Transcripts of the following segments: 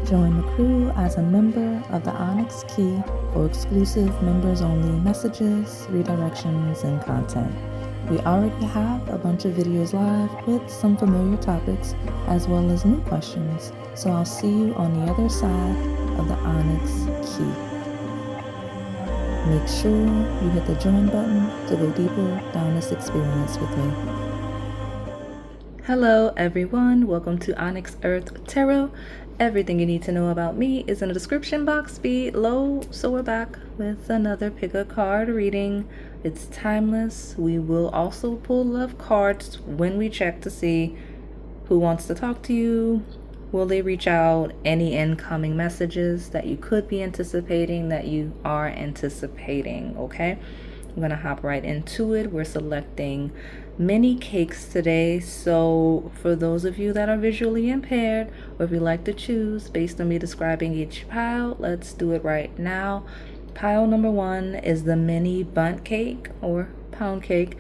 Join the crew as a member of the Onyx Key for exclusive members-only messages, redirections, and content. We already have a bunch of videos live with some familiar topics as well as new questions, so I'll see you on the other side of the Onyx Key. Make sure you hit the join button to go deeper down this experience with me. Hello everyone, welcome to Onyx Earth Tarot. Everything you need to know about me is in the description box below. So we're back with another pick a card reading. It's timeless. We will also pull love cards when we check to see who wants to talk to you. Will they reach out? Any incoming messages that you could be anticipating, that you are anticipating, okay? I'm going to hop right into it. We're selecting mini cakes today, so for those of you that are visually impaired, or if you like to choose based on me describing each pile, let's do it right now. Pile number 1 is the mini bundt cake or pound cake.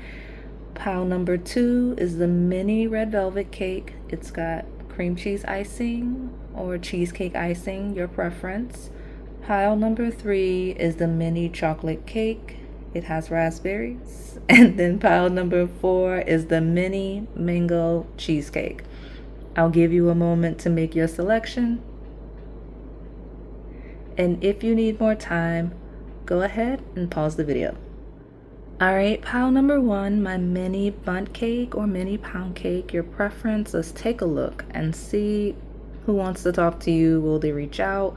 Pile number 2 is the mini red velvet cake. It's got cream cheese icing or cheesecake icing, your preference. Pile number 3 is the mini chocolate cake. It has raspberries. And then pile number 4 is the mini mango cheesecake. I'll give you a moment to make your selection. And if you need more time, go ahead and pause the video. All right, pile number 1, my mini bundt cake or mini pound cake, your preference. Let's take a look and see who wants to talk to you. Will they reach out?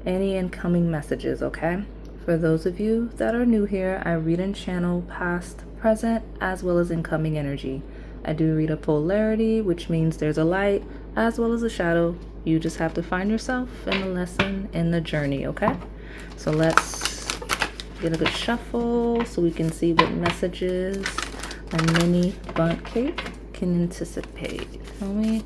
Any incoming messages, okay? For those of you that are new here, I read and channel past, present, as well as incoming energy. I do read a polarity, which means there's a light as well as a shadow. You just have to find yourself in the lesson, in the journey, okay? So let's get a good shuffle so we can see what messages a mini bundt cake can anticipate. Tell me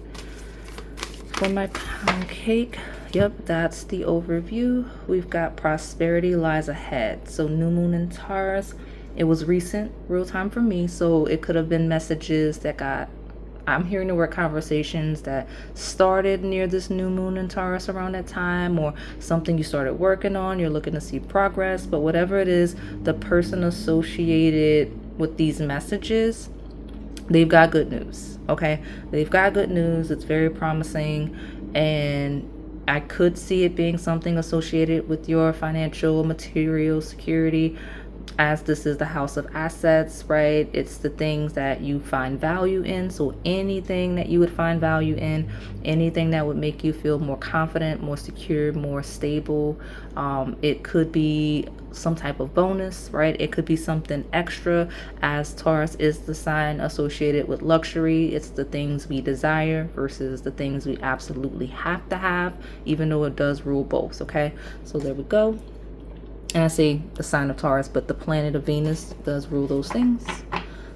for my pound cake. Yep, that's the overview. We've got prosperity lies ahead. So new moon in Taurus. It was recent, real time for me. So it could have been messages that I'm hearing the word conversations that started near this new moon in Taurus around that time, or something you started working on. You're looking to see progress, but whatever it is, the person associated with these messages, they've got good news. Okay, they've got good news. It's very promising, and I could see it being something associated with your financial, material security, as this is the house of assets, right? It's the things that you find value in. So anything that you would find value in, anything that would make you feel more confident, more secure, more stable. It could be some type of bonus, right? It could be something extra, as Taurus is the sign associated with luxury. It's the things we desire versus the things we absolutely have to have, even though it does rule both, okay? So there we go. And I say the sign of Taurus, but the planet of Venus does rule those things.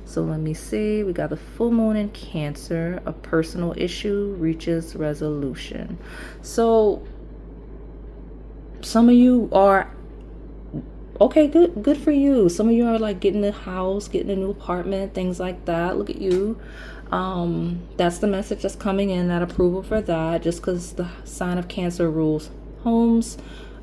So let me see. We got the full moon in Cancer. A personal issue reaches resolution. So some of you are, okay, good for you. Some of you are like getting a house, getting a new apartment, things like that. Look at you. That's the message that's coming in, that approval for that, just because the sign of Cancer rules homes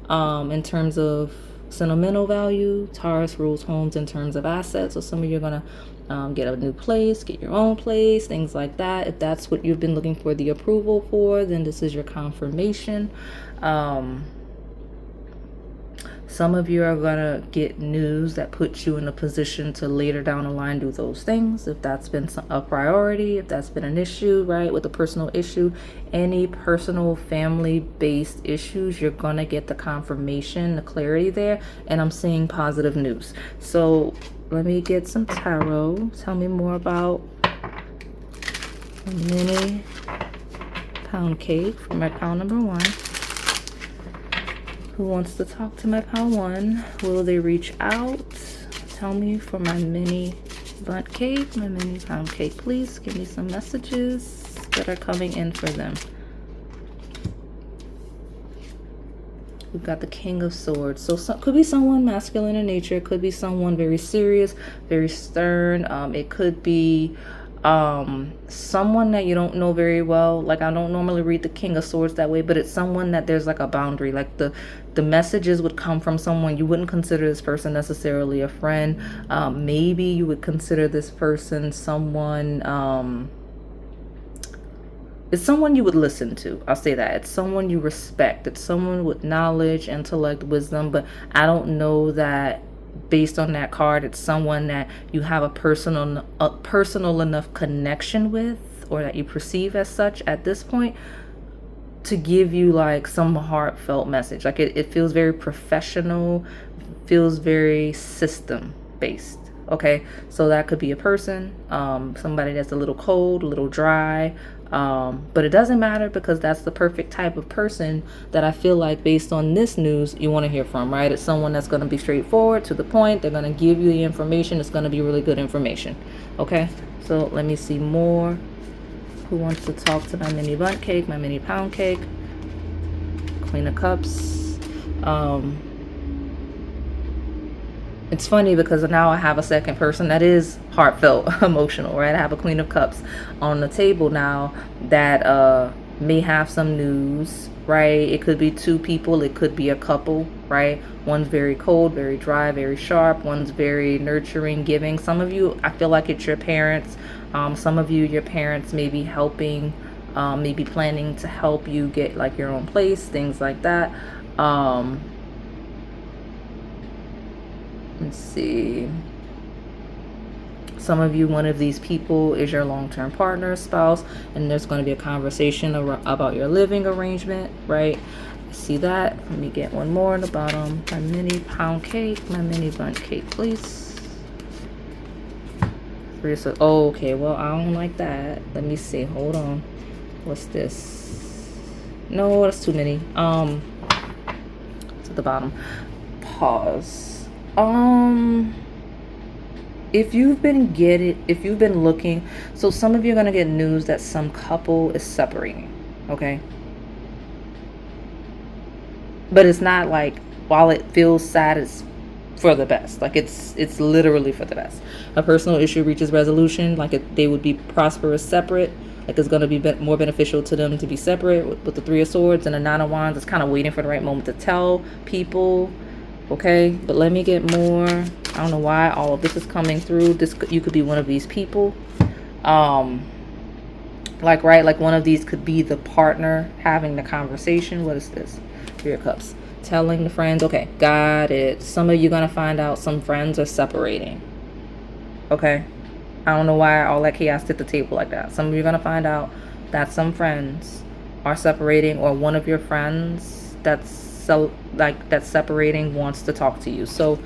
in terms of sentimental value. Taurus rules homes in terms of assets. So some of you are going to get a new place, get your own place, things like that. If that's what you've been looking for the approval for, then this is your confirmation. Some of you are going to get news that puts you in a position to later down the line do those things. If that's been a priority, if that's been an issue, right, with a personal issue, any personal family-based issues, you're going to get the confirmation, the clarity there. And I'm seeing positive news. So let me get some tarot. Tell me more about a mini pound cake for my pile number 1. Who wants to talk to my pile 1? Will they reach out? Tell me for my mini bundt cake, my mini pound cake. Please give me some messages that are coming in for them. We've got the King of Swords. So could be someone masculine in nature. It could be someone very serious, very stern. It could be Someone that you don't know very well. Like, I don't normally read the King of Swords that way, but it's someone that there's like a boundary. Like the messages would come from someone you wouldn't consider this person necessarily a friend. Maybe you would consider this person someone, it's someone you would listen to. I'll say that. It's someone you respect. It's someone with knowledge, intellect, wisdom. But I don't know that based on that card, it's someone that you have a personal enough connection with, or that you perceive as such at this point, to give you like some heartfelt message. Like it feels very professional, feels very system based. Okay, so that could be a person, somebody that's a little cold, a little dry, but it doesn't matter, because that's the perfect type of person that I feel like, based on this news, you want to hear from, right? It's someone that's going to be straightforward, to the point. They're going to give you the information. It's going to be really good information. Okay, so let me see more. Who wants to talk to my mini bundt cake, my mini pound cake? Queen of Cups. It's funny because now I have a second person that is heartfelt, emotional, right? I have a Queen of Cups on the table now that may have some news, right? It could be two people, it could be a couple, right? One's very cold, very dry, very sharp. One's very nurturing, giving. Some of you, I feel like it's your parents. Some of you, your parents may be helping, maybe planning to help you get like your own place, things like that. Let's see. Some of you, one of these people is your long-term partner, spouse, and there's going to be a conversation about your living arrangement, right? See that? Let me get one more on the bottom. My mini pound cake, my mini bundt cake, please. Oh, okay, well, I don't like that. Let me see. Hold on. What's this? No, that's too many. To the bottom. Pause. If you've been looking, so some of you are going to get news that some couple is separating, okay? But it's not like, while it feels sad, it's for the best. Like it's literally for the best. A personal issue reaches resolution, like they would be prosperous separate. Like it's going to be more beneficial to them to be separate with the Three of Swords and the Nine of Wands. It's kind of waiting for the right moment to tell people. Okay, but let me get more. I don't know why all of this is coming through. You could be one of these people. Like one of these could be the partner having the conversation. What is this? Three of Cups. Telling the friends. Okay, got it. Some of you gonna find out some friends are separating. Okay, I don't know why all that chaos hit the table like that. Some of you are gonna find out that some friends are separating, or one of your friends that's separating wants to talk to you. So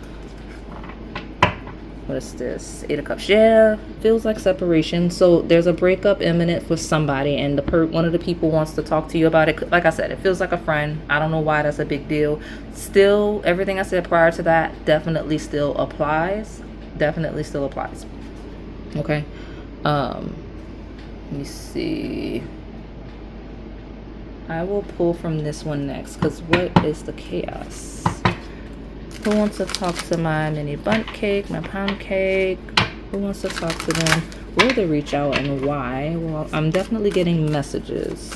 what is this? Eight of Cups. Yeah, feels like separation. So there's a breakup imminent with somebody, and one of the people wants to talk to you about it. Like I said, it feels like a friend. I don't know why that's a big deal. Still, everything I said prior to that definitely still applies. Definitely still applies. Okay. Let me see. I will pull from this one next, because what is the chaos? Who wants to talk to my mini bundt cake, my pound cake? Who wants to talk to them? Will they reach out, and why? Well, I'm definitely getting messages.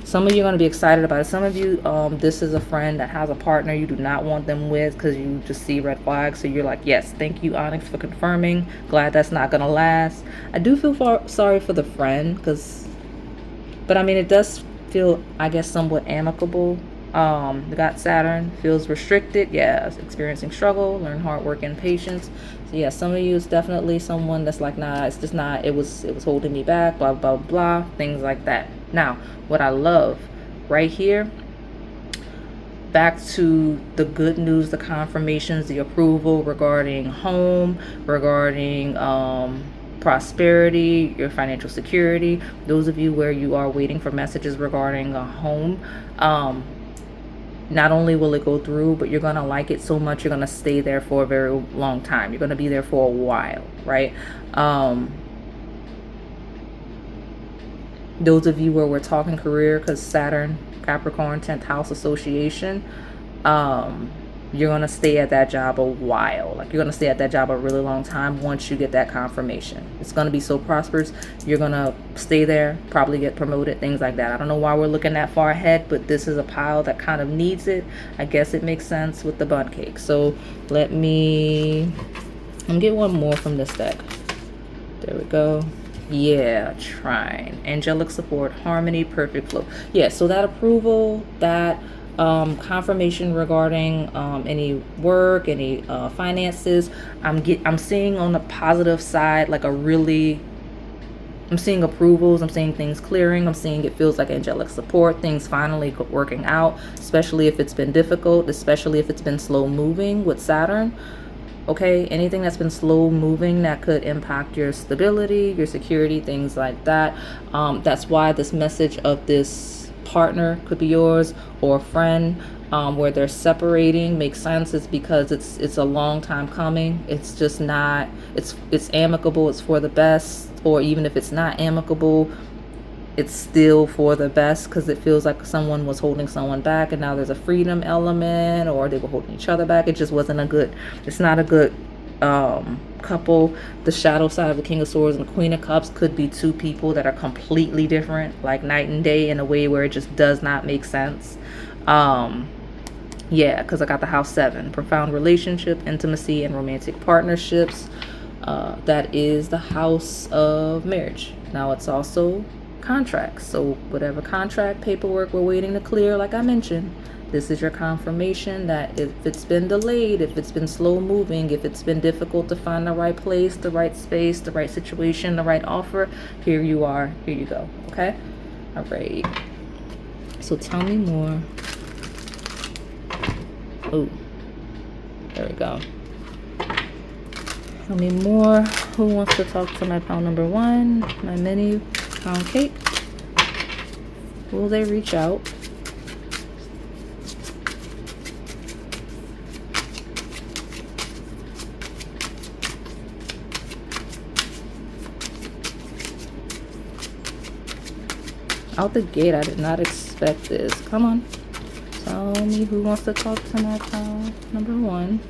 Some of you are going to be excited about it. Some of you, this is a friend that has a partner you do not want them with, because you just see red flags. So you're like, yes, thank you, Onyx, for confirming. Glad that's not going to last. I do feel sorry for the friend, but I mean, it does feel, I guess, somewhat amicable. We got Saturn, feels restricted. Yeah, experiencing struggle, learn hard work and patience. So yeah, some of you is definitely someone that's like, nah, it's just not, it was holding me back, blah, blah, blah, things like that. Now, what I love right here, back to the good news, the confirmations, the approval regarding home, regarding prosperity, your financial security. Those of you where you are waiting for messages regarding a home, not only will it go through, but you're gonna like it so much you're gonna stay there for a very long time. You're gonna be there for a while, right? Those of you where we're talking career, because Saturn, Capricorn, 10th house association, you're going to stay at that job a while. Like, you're going to stay at that job a really long time once you get that confirmation. It's going to be so prosperous. You're going to stay there, probably get promoted, things like that. I don't know why we're looking that far ahead, but this is a pile that kind of needs it. I guess it makes sense with the Bundt cake. So let me get one more from this deck. There we go. Yeah, trine, angelic support, harmony, perfect flow. Yeah, so that approval, that confirmation regarding any work, any finances, I'm seeing on the positive side, like I'm seeing approvals, I'm seeing things clearing, I'm seeing it feels like angelic support, things finally working out, especially if it's been difficult, especially if it's been slow moving with Saturn. Okay, anything that's been slow moving that could impact your stability, your security, things like that. That's why this message of this partner could be yours, or a friend, where they're separating makes sense. It's because it's a long time coming. It's just not, it's amicable, it's for the best. Or even if it's not amicable, it's still for the best, because it feels like someone was holding someone back and now there's a freedom element, or they were holding each other back. It just wasn't it's not a good couple. The shadow side of the King of Swords and the Queen of Cups could be two people that are completely different, like night and day, in a way where it just does not make sense. Yeah, because I got the house 7, profound relationship, intimacy, and romantic partnerships. That is the house of marriage. Now it's also contracts. So whatever contract paperwork we're waiting to clear, like I mentioned, this is your confirmation that if it's been delayed, if it's been slow moving, if it's been difficult to find the right place, the right space, the right situation, the right offer, here you are, here you go. Okay, all right, so tell me more. Oh, there we go. Tell me more. Who wants to talk to my pile number 1, my mini pound cake? Will they reach out? Out the gate, I did not expect this. Come on. Tell me who wants to talk to my pile number 1.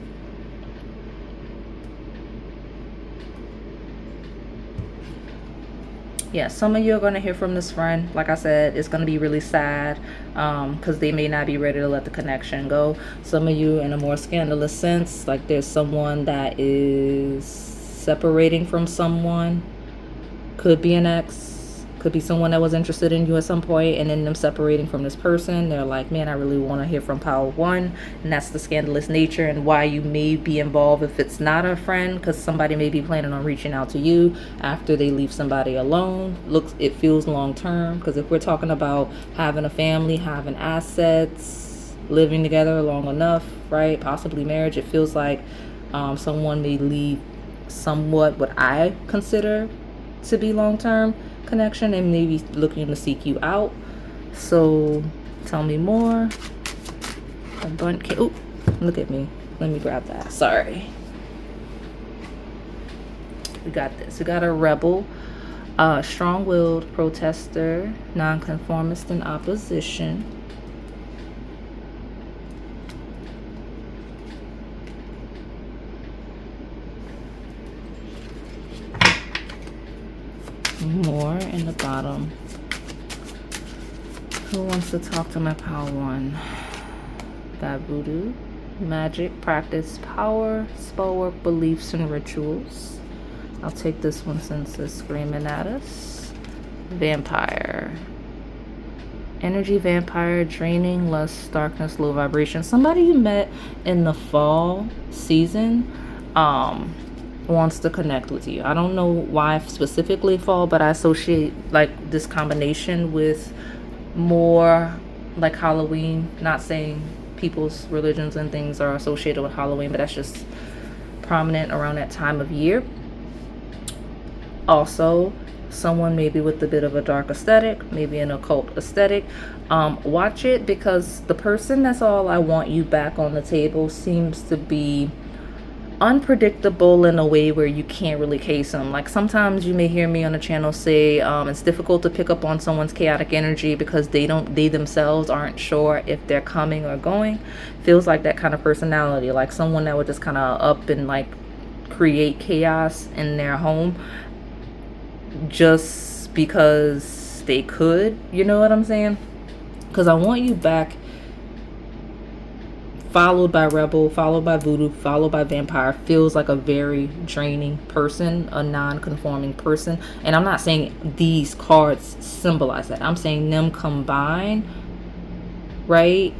Yeah, some of you are going to hear from this friend. Like I said, it's going to be really sad because they may not be ready to let the connection go. Some of you, in a more scandalous sense, like there's someone that is separating from someone. Could be an ex, could be someone that was interested in you at some point, and then them separating from this person. They're like, man, I really want to hear from Power 1, and that's the scandalous nature and why you may be involved if it's not a friend, because somebody may be planning on reaching out to you after they leave somebody alone. It feels long term, because if we're talking about having a family, having assets, living together long enough, right, possibly marriage, it feels like someone may leave somewhat what I consider to be long-term connection and maybe looking to seek you out. So tell me more. A Bundt cake. Oh, look at me. Let me grab that. Sorry. We got this. We got a rebel, strong-willed protester, nonconformist in opposition. More in the bottom. Who wants to talk to my Power 1? Got voodoo, magic, practice, power, spell work, beliefs, and rituals. I'll take this one since it's screaming at us. Vampire. Energy vampire, draining, lust, darkness, low vibration. Somebody you met in the fall season wants to connect with you. I don't know why specifically fall, but I associate like this combination with more like Halloween. Not saying people's religions and things are associated with Halloween, but that's just prominent around that time of year. Also, someone maybe with a bit of a dark aesthetic, maybe an occult aesthetic. Watch it, because the person that's all I want you back on the table seems to be unpredictable in a way where you can't really case them. Like sometimes you may hear me on the channel say it's difficult to pick up on someone's chaotic energy because they themselves aren't sure if they're coming or going. Feels like that kind of personality, like someone that would just kind of up and like create chaos in their home just because they could, you know what I'm saying? Because I want you back, followed by rebel, followed by voodoo, followed by vampire. Feels like a very draining person, a non-conforming person. And I'm not saying these cards symbolize that. I'm saying them combined, right,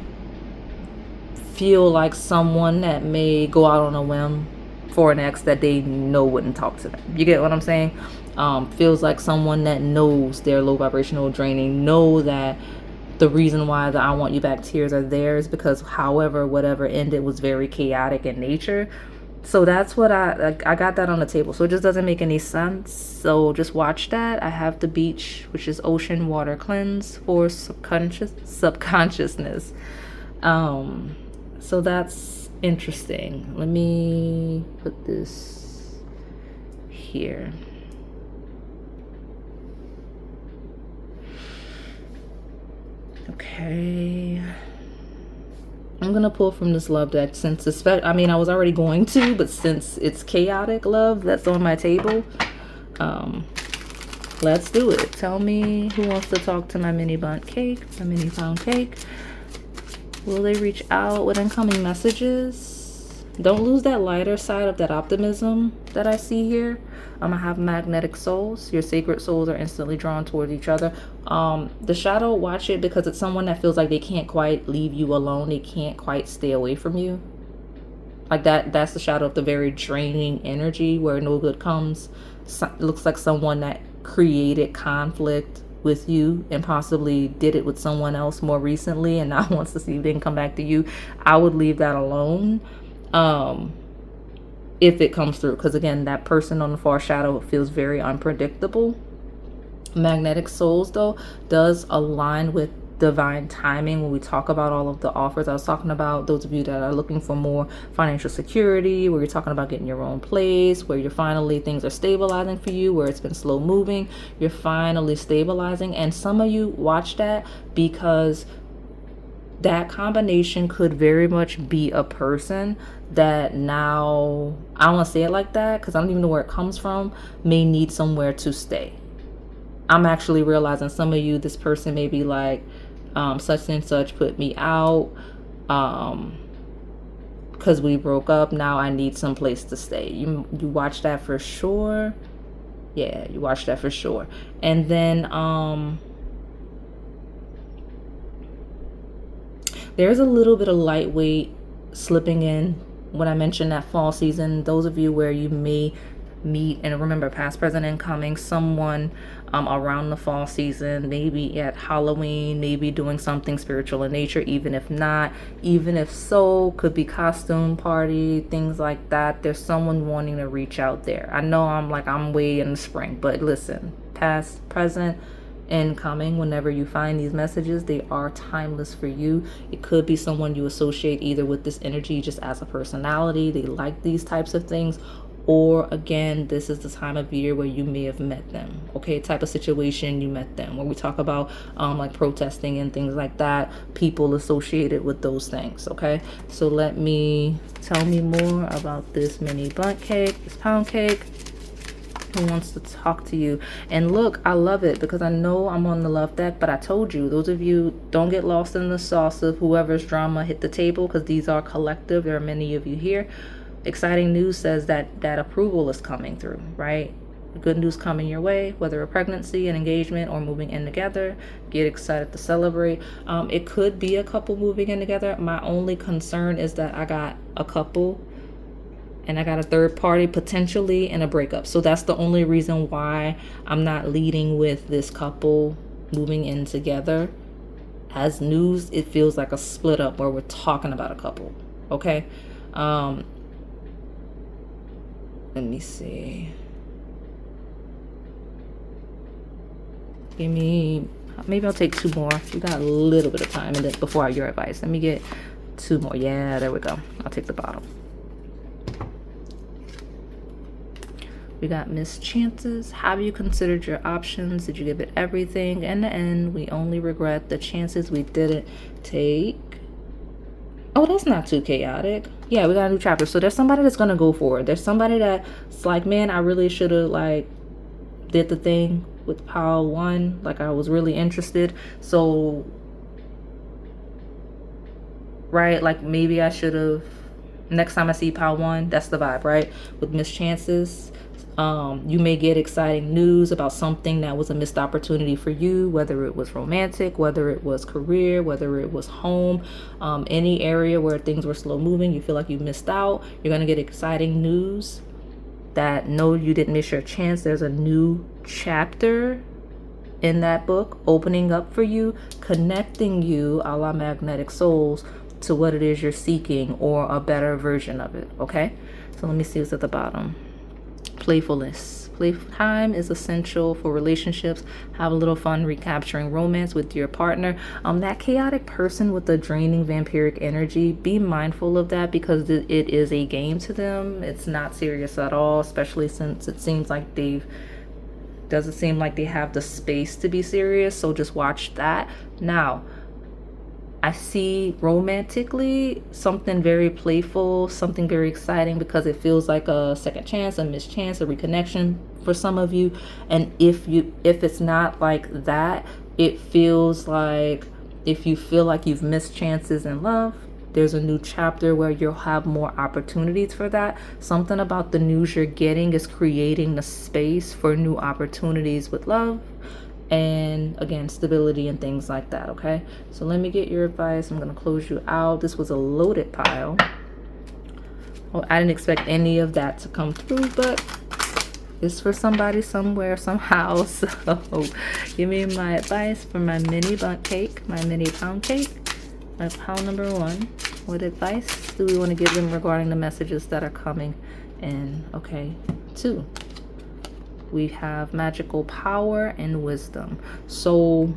feel like someone that may go out on a whim for an ex that they know wouldn't talk to them. You get what I'm saying? Feels like someone that knows they're low vibrational, draining, know that the reason why the I want you back tears are there is because whatever ended was very chaotic in nature. So that's what I got that on the table. So it just doesn't make any sense. So just watch that. I have the beach, which is ocean water cleanse for subconsciousness. So that's interesting. Let me put this here. Okay, I'm gonna pull from this love deck since I mean I was already going to, but since it's chaotic love that's on my table, let's do it. Tell me who wants to talk to my mini Bundt cake, my mini pound cake. Will they reach out with incoming messages? Don't lose that lighter side of that optimism that I see here. I have magnetic souls. Your sacred souls are instantly drawn towards each other. The shadow, watch it, because it's someone that feels like they can't quite leave you alone. They can't quite stay away from you. Like that's the shadow of the very draining energy where no good comes. It looks like someone that created conflict with you and possibly did it with someone else more recently and now wants to see if they can come back to you. I would leave that alone. If it comes through, because again, that person on the far shadow feels very unpredictable. Magnetic souls though does align with divine timing when we talk about all of the offers I was talking about. Those of you that are looking for more financial security, where you're talking about getting your own place, where you're finally, things are stabilizing for you, where it's been slow moving, you're finally stabilizing. And some of you watch that because that combination could very much be a person that now, I don't want to say it like that because I don't even know where it comes from, may need somewhere to stay. I'm actually realizing some of you, this person may be like, such and such put me out because we broke up. Now I need some place to stay. You watch that for sure. Yeah, you watch that for sure. And then there's a little bit of lightweight slipping in when I mentioned that fall season. Those of you where you may meet, and remember, past, present, incoming, someone around the fall season, maybe at Halloween, maybe doing something spiritual in nature, even if not, even if so, could be costume party, things like that. There's someone wanting to reach out there. I know I'm way in the spring, but listen, past, present, incoming, whenever you find these messages, they are timeless for you. It could be someone you associate either with this energy just as a personality, they like these types of things, or again, this is the time of year where you may have met them. Okay, type of situation you met them, where we talk about like protesting and things like that, people associated with those things. Okay, so tell me more about this mini Bundt cake, this pound cake. Who wants to talk to you? And look, I love it because I know I'm on the love deck, but I told you, those of you, don't get lost in the sauce of whoever's drama hit the table, because these are collective. There are many of you here. Exciting news says that approval is coming through, right? Good news coming your way, whether a pregnancy, an engagement, or moving in together. Get excited to celebrate. It could be a couple moving in together. My only concern is that I got a couple and I got a third party potentially in a breakup. So that's the only reason why I'm not leading with this couple moving in together. As news, it feels like a split up where we're talking about a couple. Okay. Let me see. Maybe I'll take two more. You got a little bit of time, and then before your advice, let me get two more. Yeah, there we go. I'll take the bottom. We got missed chances. Have you considered your options? Did you give it everything? In the end, we only regret the chances we didn't take. Oh, that's not too chaotic. Yeah, we got a new chapter. So there's somebody that's gonna go for it. There's somebody that's like, man, I really should have like did the thing with pile 1. Like I was really interested. So right, like maybe I should have, next time I see pile 1, that's the vibe, right? With missed chances. You may get exciting news about something that was a missed opportunity for you, whether it was romantic, whether it was career, whether it was home, any area where things were slow moving, you feel like you missed out. You're going to get exciting news that no, you didn't miss your chance. There's a new chapter in that book opening up for you, connecting you a la magnetic souls to what it is you're seeking or a better version of it. Okay, so let me see what's at the bottom. Playfulness. Playtime is essential for relationships. Have a little fun recapturing romance with your partner. That chaotic person with the draining vampiric energy, be mindful of that because it is a game to them. It's not serious at all, especially since it seems like doesn't seem like they have the space to be serious. So just watch that. Now, I see romantically something very playful, something very exciting because it feels like a second chance, a missed chance, a reconnection for some of you. And if it's not like that, it feels like if you feel like you've missed chances in love, there's a new chapter where you'll have more opportunities for that. Something about the news you're getting is creating the space for new opportunities with love. And again, stability and things like that. Okay, so let me get your advice. I'm going to close you out. This was a loaded pile. Well, I didn't expect any of that to come through, but it's for somebody somewhere somehow. So give me my advice for my mini bundt cake, my mini pound cake, my pile number 1. What advice do we want to give them regarding the messages that are coming in? Okay, 2. We have magical power and wisdom. So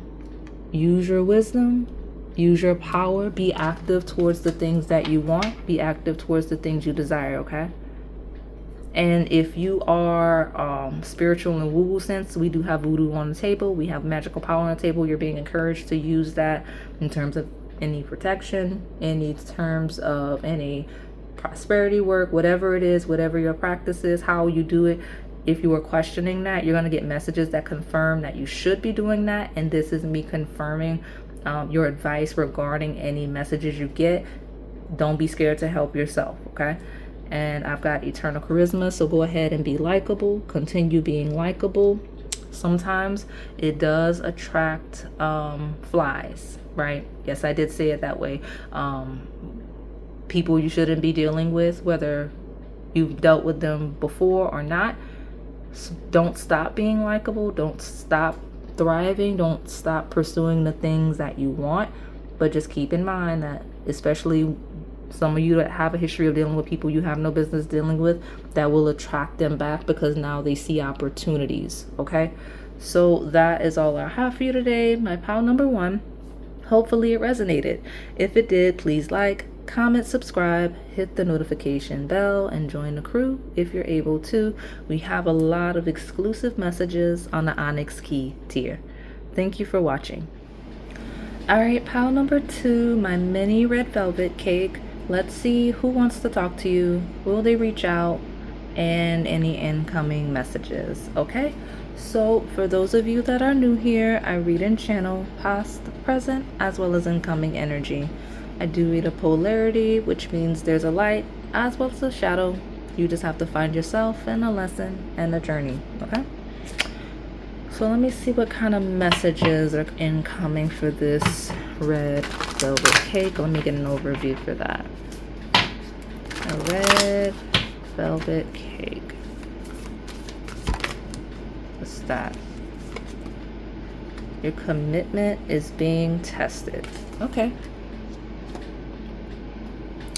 use your wisdom, use your power, be active towards the things that you want, be active towards the things you desire, okay? And if you are spiritual in woo-woo sense, we do have voodoo on the table. We have magical power on the table. You're being encouraged to use that in terms of any protection, any terms of any prosperity work, whatever it is, whatever your practice is, how you do it. If you are questioning that, you're going to get messages that confirm that you should be doing that. And this is me confirming your advice regarding any messages you get. Don't be scared to help yourself, okay? And I've got eternal charisma, so go ahead and be likable. Continue being likable. Sometimes it does attract flies, right? Yes, I did say it that way. People you shouldn't be dealing with, whether you've dealt with them before or not. Don't stop being likable. Don't stop thriving. Don't stop pursuing the things that you want. But just keep in mind that, especially some of you that have a history of dealing with people you have no business dealing with, that will attract them back because now they see opportunities. Okay, so that is all I have for you today. My pile number 1. Hopefully it resonated. If it did, please like, comment, subscribe, hit the notification bell, and join the crew if you're able to. We have a lot of exclusive messages on the Onyx key tier. Thank you for watching. All right, pile number 2, my mini red velvet cake. Let's see who wants to talk to you. Will they reach out? And any incoming messages. Okay, so for those of you that are new here, I read and channel past, present, as well as incoming energy. I do read a polarity, which means there's a light as well as a shadow. You just have to find yourself and a lesson and a journey, okay? So let me see what kind of messages are incoming for this red velvet cake. Let me get an overview for that. A red velvet cake. What's that? Your commitment is being tested. Okay.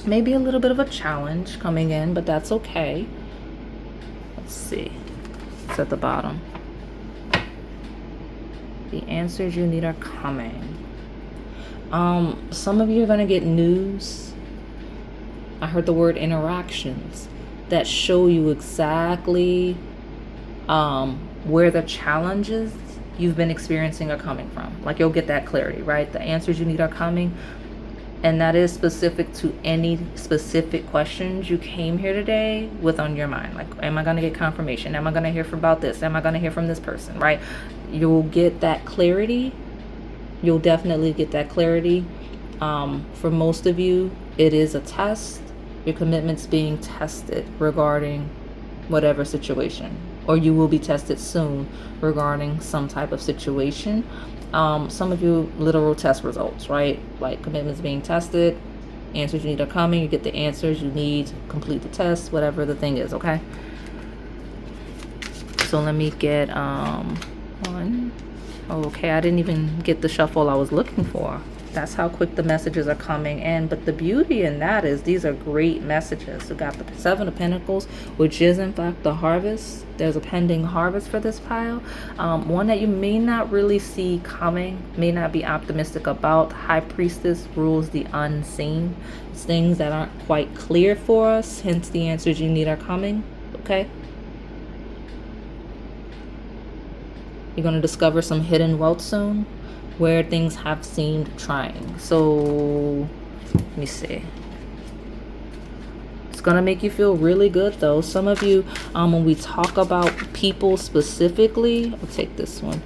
Maybe a little bit of a challenge coming in, but that's okay. Let's see. It's at the bottom. The answers you need are coming. Some of you are going to get news. I heard the word interactions that show you exactly where the challenges you've been experiencing are coming from. Like you'll get that clarity, right? The answers you need are coming. And that is specific to any specific questions you came here today with on your mind. Like, am I going to get confirmation? Am I going to hear about this? Am I going to hear from this person, right? You'll get that clarity. You'll definitely get that clarity. For most of you, it is a test. Your commitment's being tested regarding whatever situation, or you will be tested soon regarding some type of situation. Some of you, literal test results, right? Like commitments being tested, answers you need are coming, you get the answers you need to complete the test, whatever the thing is, okay? So let me get one. Okay, I didn't even get the shuffle I was looking for. That's how quick the messages are coming in. But the beauty in that is these are great messages. We got the Seven of Pentacles, which is in fact the harvest. There's a pending harvest for this pile. One that you may not really see coming, may not be optimistic about. High Priestess rules the unseen. It's things that aren't quite clear for us, hence the answers you need are coming, okay? You're going to discover some hidden wealth soon, where things have seemed trying. So let me see. It's gonna make you feel really good though. Some of you, when we talk about people specifically, I'll take this one.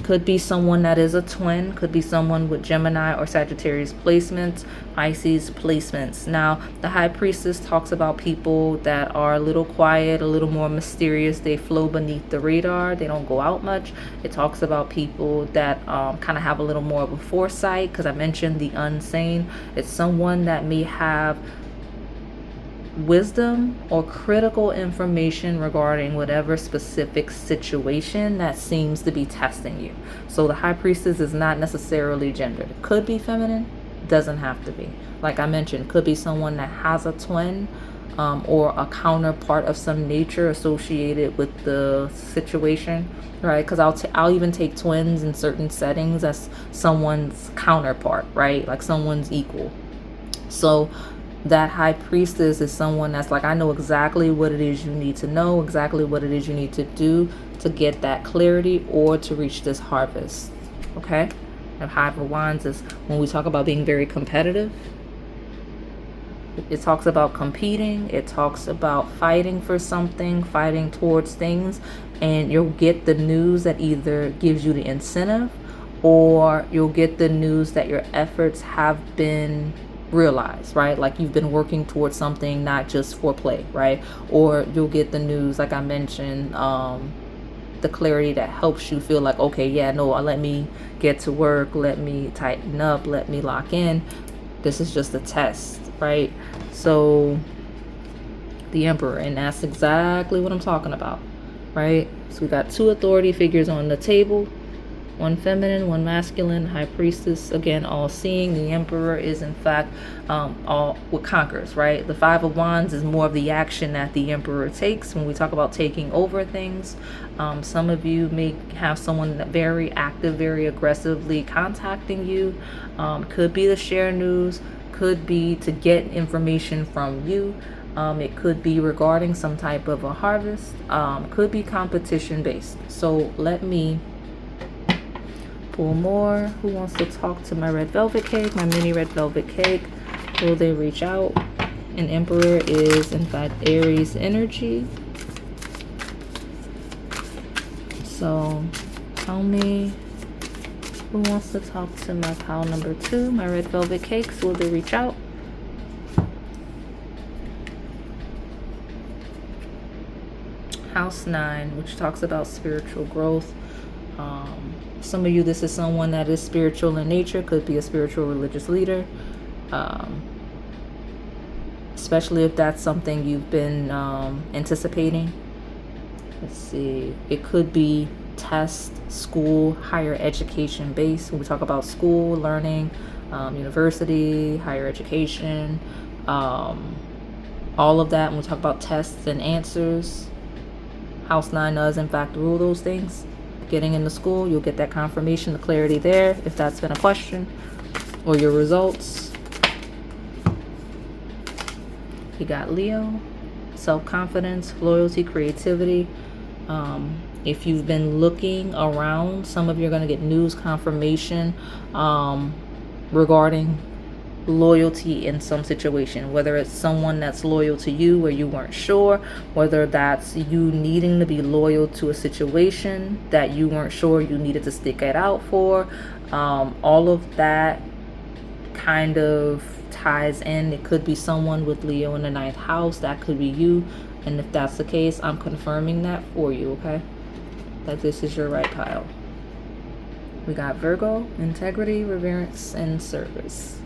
Could be someone that is a twin, could be someone with Gemini or Sagittarius placements, Pisces placements. Now, the High Priestess talks about people that are a little quiet, a little more mysterious. They flow beneath the radar. They don't go out much. It talks about people that kind of have a little more of a foresight, because I mentioned the unseen. It's someone that may have wisdom or critical information regarding whatever specific situation that seems to be testing you. So the High Priestess is not necessarily gendered. It could be feminine, doesn't have to be. Like I mentioned, could be someone that has a twin or a counterpart of some nature associated with the situation, right? Because I'll even take twins in certain settings as someone's counterpart, right? Like someone's equal. So that High Priestess is someone that's like, I know exactly what it is you need to know, exactly what it is you need to do to get that clarity or to reach this harvest, okay? And Five of Wands is when we talk about being very competitive. It talks about competing. It talks about fighting for something, fighting towards things. And you'll get the news that either gives you the incentive, or you'll get the news that your efforts have been realized, right? Like you've been working towards something, not just for play, right? Or you'll get the news, like I mentioned, the clarity that helps you feel like, okay, yeah, no, let me get to work, let me tighten up, let me lock in. This is just a test, right? So the Emperor, and that's exactly what I'm talking about, right? So we got two authority figures on the table. One feminine, one masculine. High Priestess, again, all seeing. The Emperor is in fact all what conquers, right? The Five of Wands is more of the action that the Emperor takes when we talk about taking over things. Some of you may have someone very active, very aggressively contacting you. Could be to share news, could be to get information from you. It could be regarding some type of a harvest. Could be competition based. So let me pull more. Who wants to talk to my red velvet cake, my mini red velvet cake? Will they reach out? An Emperor is in fact Aries energy. So tell me who wants to talk to my pile number 2, my red velvet cakes. Will they reach out? House 9, which talks about spiritual growth. Some of you, this is someone that is spiritual in nature, could be a spiritual religious leader, especially if that's something you've been anticipating. Let's see, it could be test, school, higher education based. When we talk about school, learning, university, higher education, all of that. When we talk about tests and answers, House 9 does in fact rule those things. Getting into school, you'll get that confirmation, the clarity there, if that's been a question, or your results. You got Leo, self-confidence, loyalty, creativity. If you've been looking around, some of you are going to get news confirmation regarding loyalty in some situation, whether it's someone that's loyal to you where you weren't sure, whether that's you needing to be loyal to a situation that you weren't sure you needed to stick it out for. All of that kind of ties in. It could be someone with Leo in the 9th house. That could be you. And if that's the case, I'm confirming that for you, okay? That this is your right pile. We got Virgo, integrity, reverence, and service.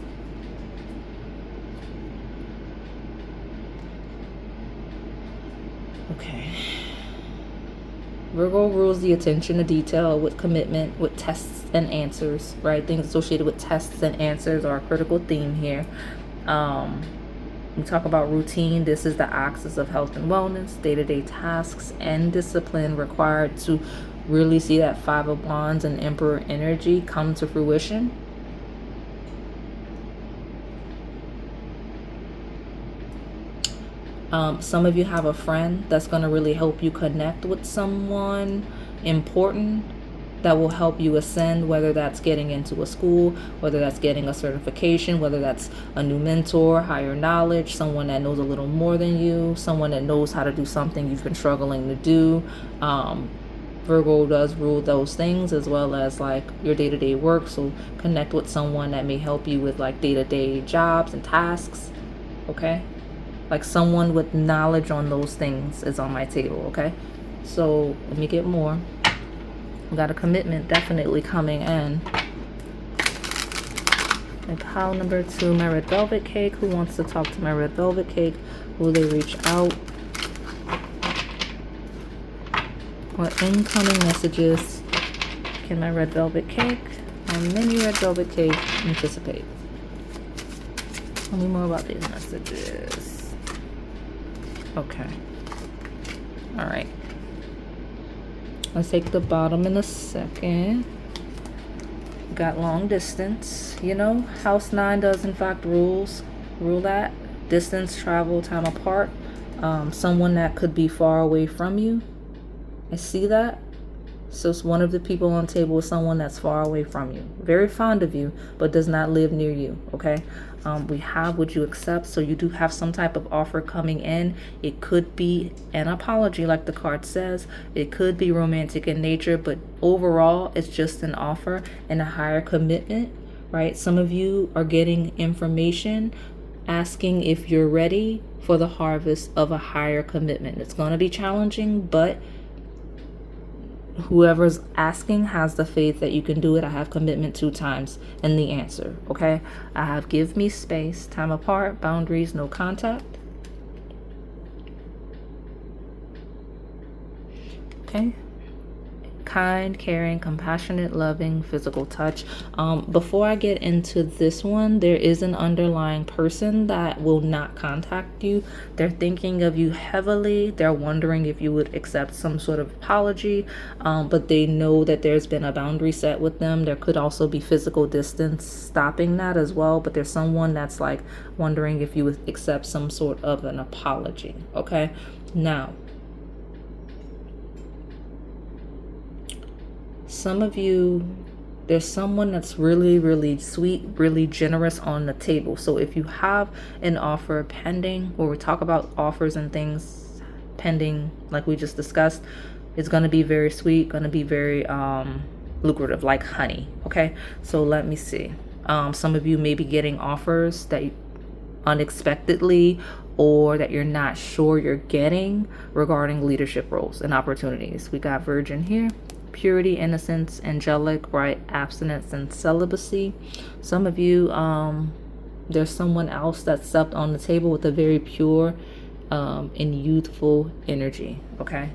Okay. Virgo rules the attention to detail with commitment, with tests and answers, right? Things associated with tests and answers are a critical theme here. We talk about routine. This is the axis of health and wellness, day-to-day tasks and discipline required to really see that 5 of Wands and Emperor energy come to fruition. Some of you have a friend that's going to really help you connect with someone important that will help you ascend, whether that's getting into a school, whether that's getting a certification, whether that's a new mentor, higher knowledge, someone that knows a little more than you, someone that knows how to do something you've been struggling to do. Virgo does rule those things, as well as like your day-to-day work. So connect with someone that may help you with like day-to-day jobs and tasks, okay? Like someone with knowledge on those things is on my table, okay? So let me get more. We got a commitment definitely coming in. And pile number 2, my red velvet cake. Who wants to talk to my red velvet cake? Will they reach out? What incoming messages can my red velvet cake, my mini red velvet cake, anticipate? Tell me more about these messages. Okay. All right. Let's take the bottom in a second. Got long distance. You know, house 9 does in fact rule that. Distance, travel, time apart. Someone that could be far away from you. I see that. So it's one of the people on the table is someone that's far away from you. Very fond of you, but does not live near you, okay? We have would you accept, so you do have some type of offer coming in. It could be an apology like the card says. It could be romantic in nature, but overall it's just an offer and a higher commitment, right? Some of you are getting information asking if you're ready for the harvest of a higher commitment. It's going to be challenging, but whoever's asking has the faith that you can do it. I have commitment 2 times and the answer, okay? I have give me space, time apart, boundaries, no contact. Okay. Kind, caring, compassionate, loving, physical touch. Before I get into this one, there is an underlying person that will not contact you. They're thinking of you heavily. They're wondering if you would accept some sort of apology, but they know that there's been a boundary set with them. There could also be physical distance stopping that as well, but there's someone that's like wondering if you would accept some sort of an apology, okay? Now, some of you, there's someone that's really, really sweet, really generous on the table. So if you have an offer pending, where we talk about offers and things pending, like we just discussed, it's going to be very sweet, going to be very lucrative, like honey, okay? So let me see. Some of you may be getting offers that unexpectedly or that you're not sure you're getting regarding leadership roles and opportunities. We got Virgin here. Purity, innocence, angelic, right? Abstinence and celibacy. Some of you, there's someone else that's stepped on the table with a very pure and youthful energy, okay?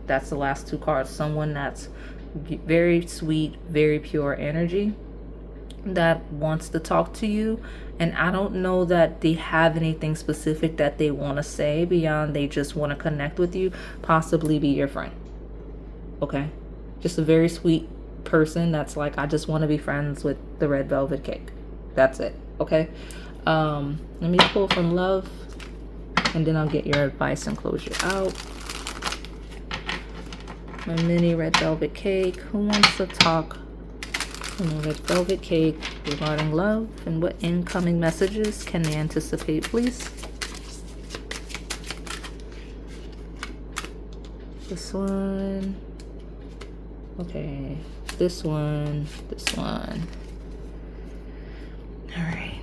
That's the last 2 cards. Someone that's very sweet, very pure energy that wants to talk to you. And I don't know that they have anything specific that they want to say beyond they just want to connect with you, possibly be your friend, okay? Just a very sweet person that's like, I just want to be friends with the red velvet cake. That's it, okay? Let me pull from love, and then I'll get your advice and close you out. My mini red velvet cake. Who wants to talk to my red velvet cake regarding love, and what incoming messages can they anticipate, please? This one. Okay. This one. This one. All right.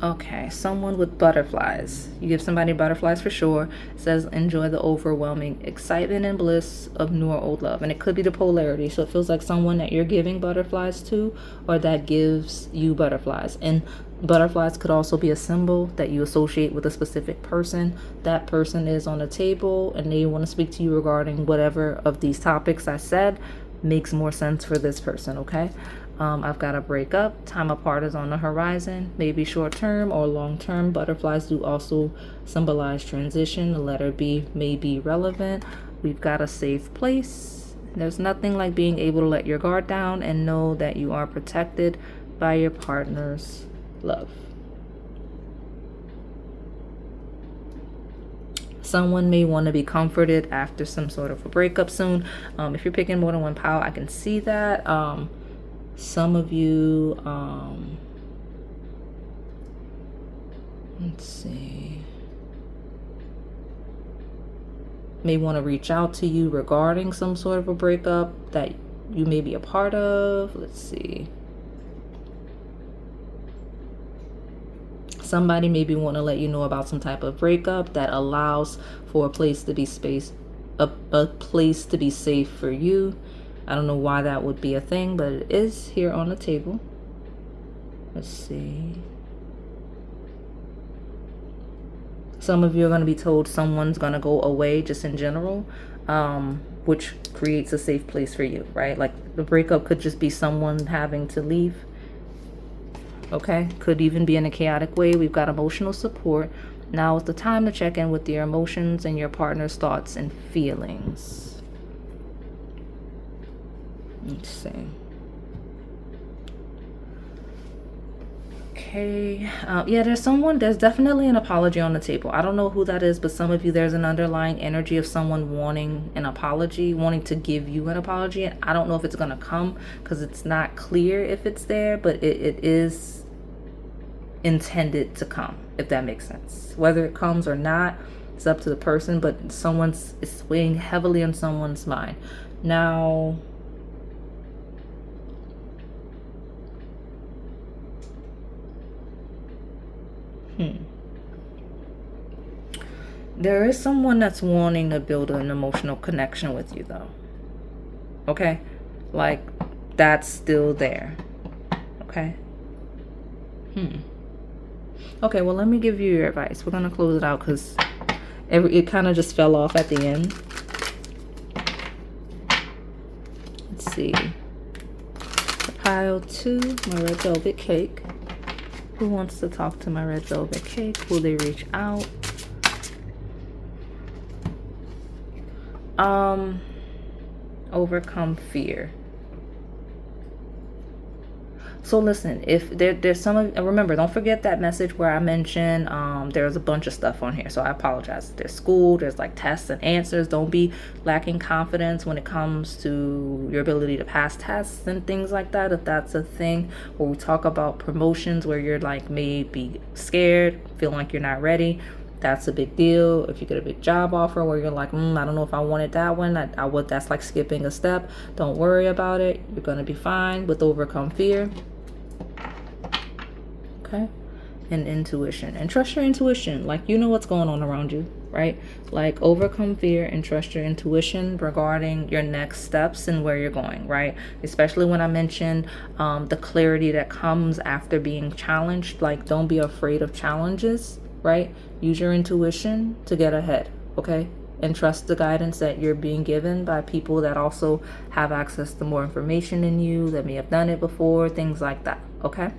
Okay, someone with butterflies. You give somebody butterflies for sure. It says enjoy the overwhelming excitement and bliss of new or old love. And it could be the polarity. So it feels like someone that you're giving butterflies to, or that gives you butterflies. And butterflies could also be a symbol that you associate with a specific person. That person is on the table and they want to speak to you regarding whatever of these topics I said makes more sense for this person, okay? I've got a breakup. Time apart is on the horizon, maybe short term or long term. Butterflies do also symbolize transition. The letter B may be relevant. We've got a safe place. There's nothing like being able to let your guard down and know that you are protected by your partner's love. Someone may want to be comforted after some sort of a breakup soon. If you're picking more than one pile, I can see that. Some of you, let's see, may want to reach out to you regarding some sort of a breakup that you may be a part of. Let's see. Somebody maybe want to let you know about some type of breakup that allows for a place to be a place to be safe for you. I don't know why that would be a thing, but it is here on the table. Let's see. Some of you are going to be told someone's going to go away just in general, which creates a safe place for you, right? Like the breakup could just be someone having to leave. Okay, could even be in a chaotic way. We've got emotional support. Now is the time to check in with your emotions and your partner's thoughts and feelings. Let's see. Okay. Yeah, there's definitely an apology on the table. I don't know who that is, but some of you, there's an underlying energy of someone wanting an apology, wanting to give you an apology. And I don't know if it's going to come because it's not clear if it's there, but it is intended to come, if that makes sense. Whether it comes or not, it's up to the person, but it's weighing heavily on someone's mind. Now, there is someone that's wanting to build an emotional connection with you, though. Okay? Like, that's still there. Okay? Okay, well, let me give you your advice. We're going to close it out because it kind of just fell off at the end. Let's see. Pile 2, my red velvet cake. Who wants to talk to my red velvet cake? Will they reach out? Overcome fear. So listen, if there's some of, remember, don't forget that message where I mentioned there's a bunch of stuff on here, so I apologize. There's school, there's like tests and answers. Don't be lacking confidence when it comes to your ability to pass tests and things like that, if that's a thing. Where we talk about promotions where you're like maybe scared, feeling like you're not ready, that's a big deal. If you get a big job offer where you're like, I don't know if I wanted that one, that's like skipping a step. Don't worry about it. You're going to be fine with overcome fear. Okay? And intuition. And trust your intuition. Like, you know what's going on around you, right? Like, overcome fear and trust your intuition regarding your next steps and where you're going, right? Especially when I mentioned the clarity that comes after being challenged. Like, don't be afraid of challenges, right? Use your intuition to get ahead, okay? And trust the guidance that you're being given by people that also have access to more information than you, that may have done it before, things like that, okay?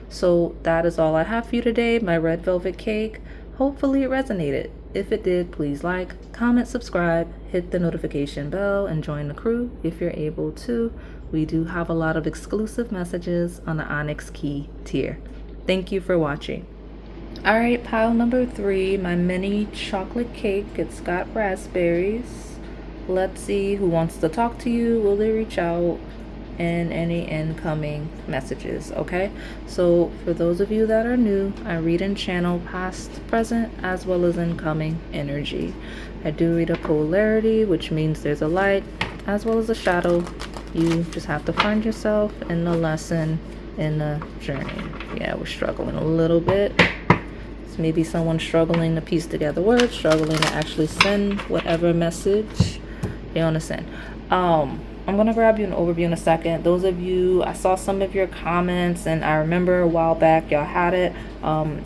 So that is all I have for you today, my red velvet cake. Hopefully it resonated. If it did, please like, comment, subscribe, hit the notification bell, and join the crew if you're able to. We do have a lot of exclusive messages on the Onyx key tier. Thank you for watching. All right, pile number 3, my mini chocolate cake. It's got raspberries. Let's see who wants to talk to you. Will they reach out? And any incoming messages. Okay, so for those of you that are new, I read and channel past, present, as well as incoming energy. I do read a polarity, which means there's a light as well as a shadow. You just have to find yourself in the lesson, in the journey. Yeah, we're struggling a little bit. It's maybe someone struggling to piece together words, struggling to actually send whatever message they want to send. I'm going to grab you an overview in a second. Those of you, I saw some of your comments, and I remember a while back y'all had it.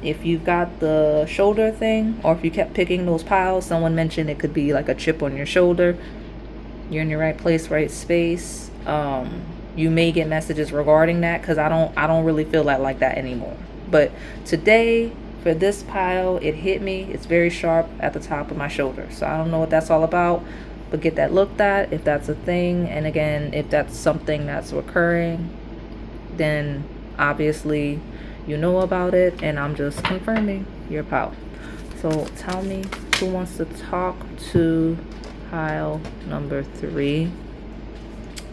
If you've got the shoulder thing, or if you kept picking those piles, someone mentioned it could be like a chip on your shoulder. You're in your right place, right space. You may get messages regarding that, because I don't really feel like that anymore. But today, for this pile, it hit me. It's very sharp at the top of my shoulder. So I don't know what that's all about. But get that looked at if that's a thing. And again, if that's something that's recurring, then obviously you know about it, and I'm just confirming your pile. So tell me who wants to talk to pile number 3.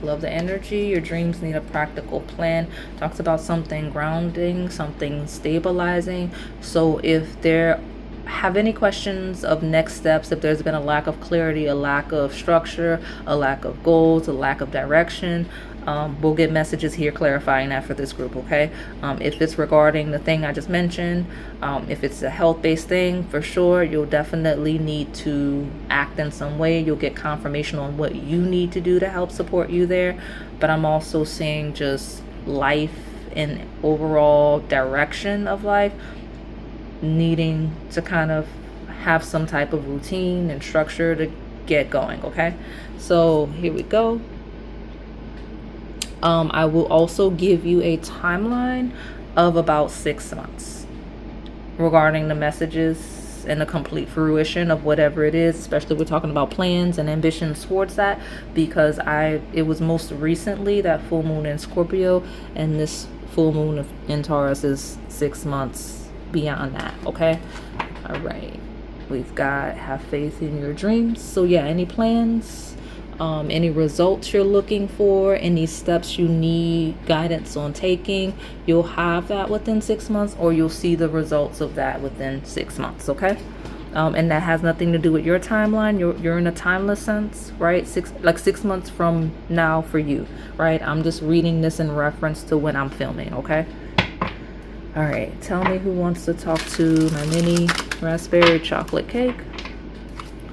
Love the energy. Your dreams need a practical plan. Talks about something grounding, something stabilizing. So if there have any questions of next steps, if there's been a lack of clarity, a lack of structure, a lack of goals, a lack of direction, we'll get messages here clarifying that for this group. Okay, if it's regarding the thing I just mentioned, if it's a health-based thing, for sure you'll definitely need to act in some way. You'll get confirmation on what you need to do to help support you there. But I'm also seeing just life and overall direction of life needing to kind of have some type of routine and structure to get going. Okay, so here we go. I will also give you a timeline of about 6 months regarding the messages and the complete fruition of whatever it is, especially we're talking about plans and ambitions towards that, because it was most recently that full moon in Scorpio, and this full moon in Taurus is 6 months beyond that. Okay, all right, we've got have faith in your dreams. So yeah, any plans, any results you're looking for, any steps you need guidance on taking, you'll have that within 6 months, or you'll see the results of that within 6 months. Okay, and that has nothing to do with your timeline. You're in a timeless sense, right? 6 months from now for you, right? I'm just reading this in reference to when I'm filming. Okay, all right, tell me who wants to talk to my mini raspberry chocolate cake.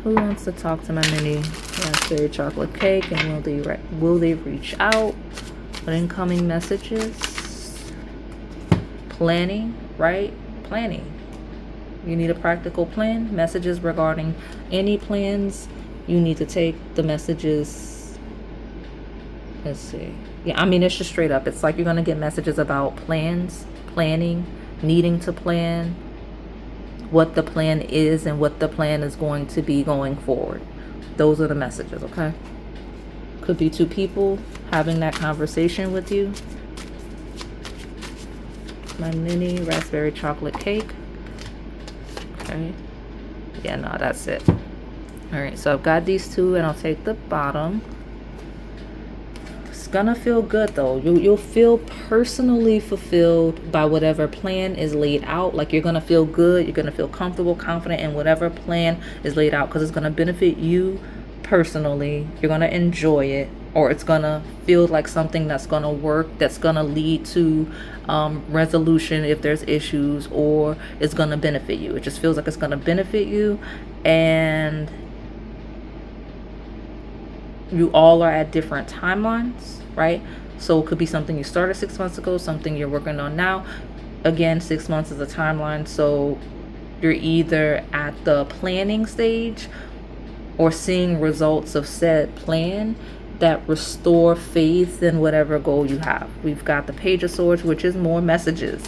Who wants to talk to my mini raspberry chocolate cake, and will they reach out with incoming messages? Planning, right? Planning. You need a practical plan. Messages regarding any plans. You need to take the messages. Let's see. Yeah, I mean, it's just straight up. It's like you're going to get messages about plans, planning, needing to plan, what the plan is and what the plan is going to be going forward. Those are the messages. Okay, could be 2 people having that conversation with you. My mini raspberry chocolate cake. Okay, yeah, no, that's it. All right, so I've got these 2, and I'll take the bottom. Gonna feel good though. You'll feel personally fulfilled by whatever plan is laid out. Like, you're gonna feel good, you're gonna feel comfortable, confident in whatever plan is laid out, because it's gonna benefit you personally. You're gonna enjoy it, or it's gonna feel like something that's gonna work, that's gonna lead to resolution if there's issues, or it's gonna benefit you. It just feels like it's gonna benefit you, and you all are at different timelines, right? So it could be something you started 6 months ago, something you're working on now. Again, 6 months is a timeline. So you're either at the planning stage or seeing results of said plan that restore faith in whatever goal you have. We've got the Page of Swords, which is more messages.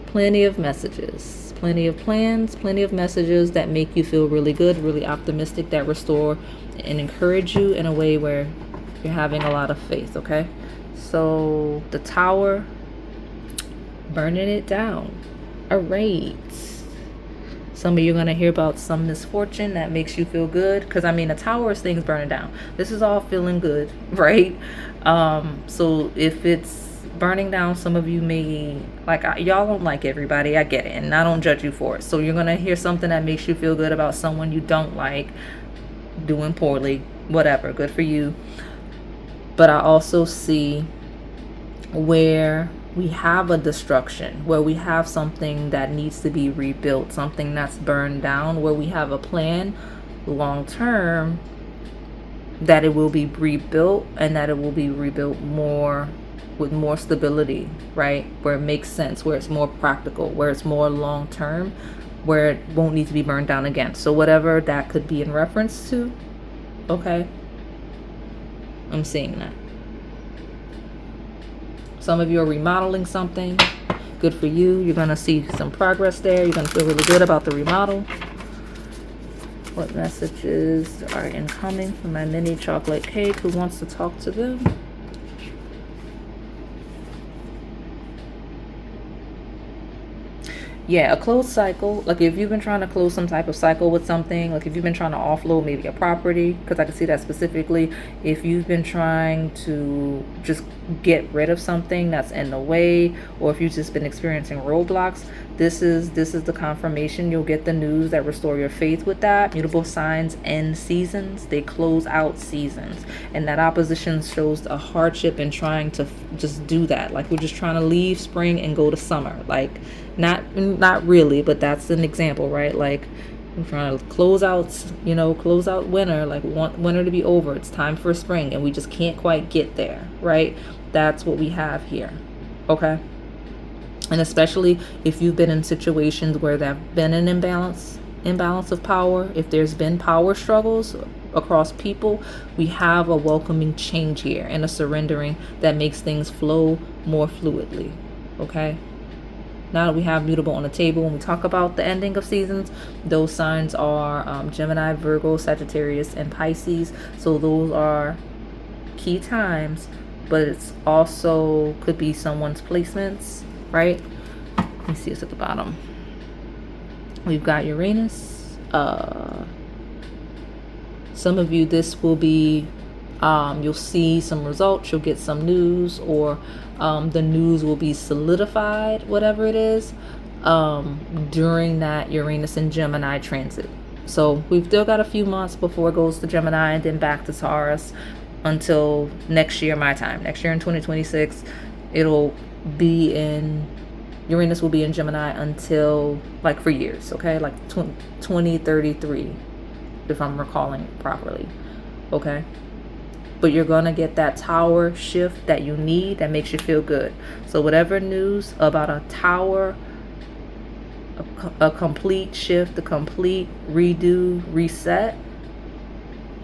Plenty of messages, plenty of plans, plenty of messages that make you feel really good, really optimistic, that restore and encourage you in a way where you're having a lot of faith. Okay, so the Tower, burning it down. All right. Some of you are going to hear about some misfortune that makes you feel good. Because, I mean, a tower is things burning down. This is all feeling good, right? So if it's burning down, some of you may, like, y'all don't like everybody. I get it. And I don't judge you for it. So you're going to hear something that makes you feel good about someone you don't like doing poorly. Whatever. Good for you. But I also see where we have a destruction, where we have something that needs to be rebuilt, something that's burned down, where we have a plan long term that it will be rebuilt, and that it will be rebuilt more with more stability, right? Where it makes sense, where it's more practical, where it's more long term, where it won't need to be burned down again. So whatever that could be in reference to, okay, I'm seeing that. Some of you are remodeling something. Good for you. You're going to see some progress there. You're going to feel really good about the remodel. What messages are incoming from my mini chocolate cake? Who wants to talk to them? Yeah, a closed cycle. Like if you've been trying to close some type of cycle with something, like if you've been trying to offload maybe a property, because I can see that specifically. If you've been trying to just get rid of something that's in the way, or if you've just been experiencing roadblocks, this is the confirmation. You'll get the news that restore your faith with that. Mutable signs end seasons. They close out seasons. And that opposition shows a hardship in trying to just do that. Like we're just trying to leave spring and go to summer. Like not really, but that's an example, right? Like we're trying to close out winter, like we want winter to be over. It's time for spring and we just can't quite get there, right? That's what we have here. Okay. And especially if you've been in situations where there's been an imbalance of power, if there's been power struggles across people, we have a welcoming change here and a surrendering that makes things flow more fluidly. Okay. Now that we have mutable on the table, when we talk about the ending of seasons, those signs are Gemini, Virgo, Sagittarius, and Pisces. So those are key times, but it's also could be someone's placements, right? Let me see what's at the bottom. We've got Uranus. Some of you, this will be, you'll see some results, you'll get some news, or the news will be solidified, whatever it is, during that Uranus and Gemini transit. So we've still got a few months before it goes to Gemini and then back to Taurus until next year, my time. Next year in 2026, it'll be in, Uranus will be in Gemini until, like, for years, okay? Like 2033, if I'm recalling properly, okay? But you're going to get that tower shift that you need that makes you feel good. So whatever news about a tower, a complete shift, a complete redo, reset,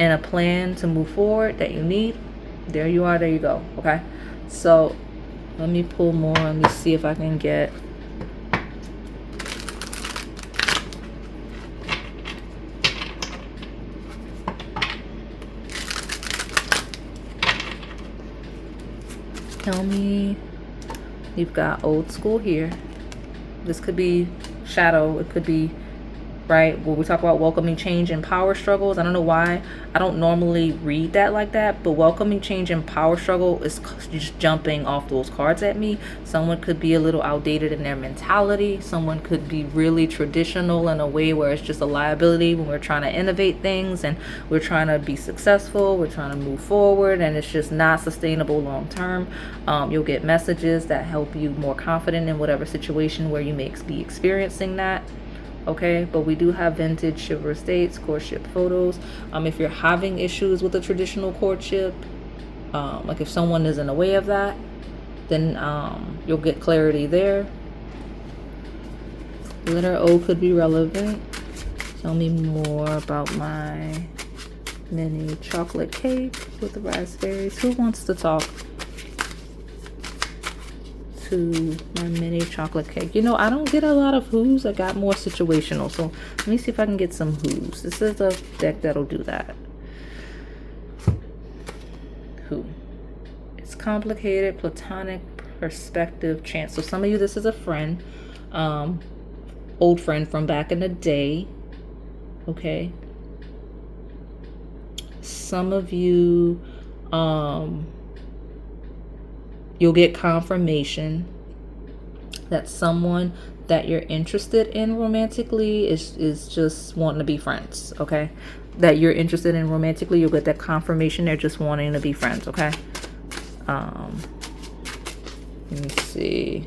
and a plan to move forward that you need, there you are, there you go, okay? So let me pull more. Let me see if I can get... Tell me, you've got old school here. This could be shadow. It could be, right, when we talk about welcoming change and power struggles. I don't know why I don't normally read that like that, but welcoming change and power struggle is just jumping off those cards at me. Someone could be a little outdated in their mentality. Someone could be really traditional in a way where it's just a liability when we're trying to innovate things and we're trying to be successful, we're trying to move forward, and it's just not sustainable long term. You'll get messages that help you more confident in whatever situation where you may be experiencing that. Okay, but we do have vintage chivalrous dates, courtship photos. If you're having issues with a traditional courtship, like if someone is in the way of that, then you'll get clarity there. Letter O could be relevant. Tell me more about my mini chocolate cake with the raspberries. Who wants to talk to my mini chocolate cake? You know, I don't get a lot of who's. I got more situational. So let me see if I can get some who's. This is a deck that'll do that. Who? It's complicated, platonic, perspective chance. So some of you, this is a friend, old friend from back in the day. Okay. Some of you, you'll get confirmation that someone that you're interested in romantically is just wanting to be friends. Okay, that you're interested in romantically, you'll get that confirmation they're just wanting to be friends. Okay. Let me see,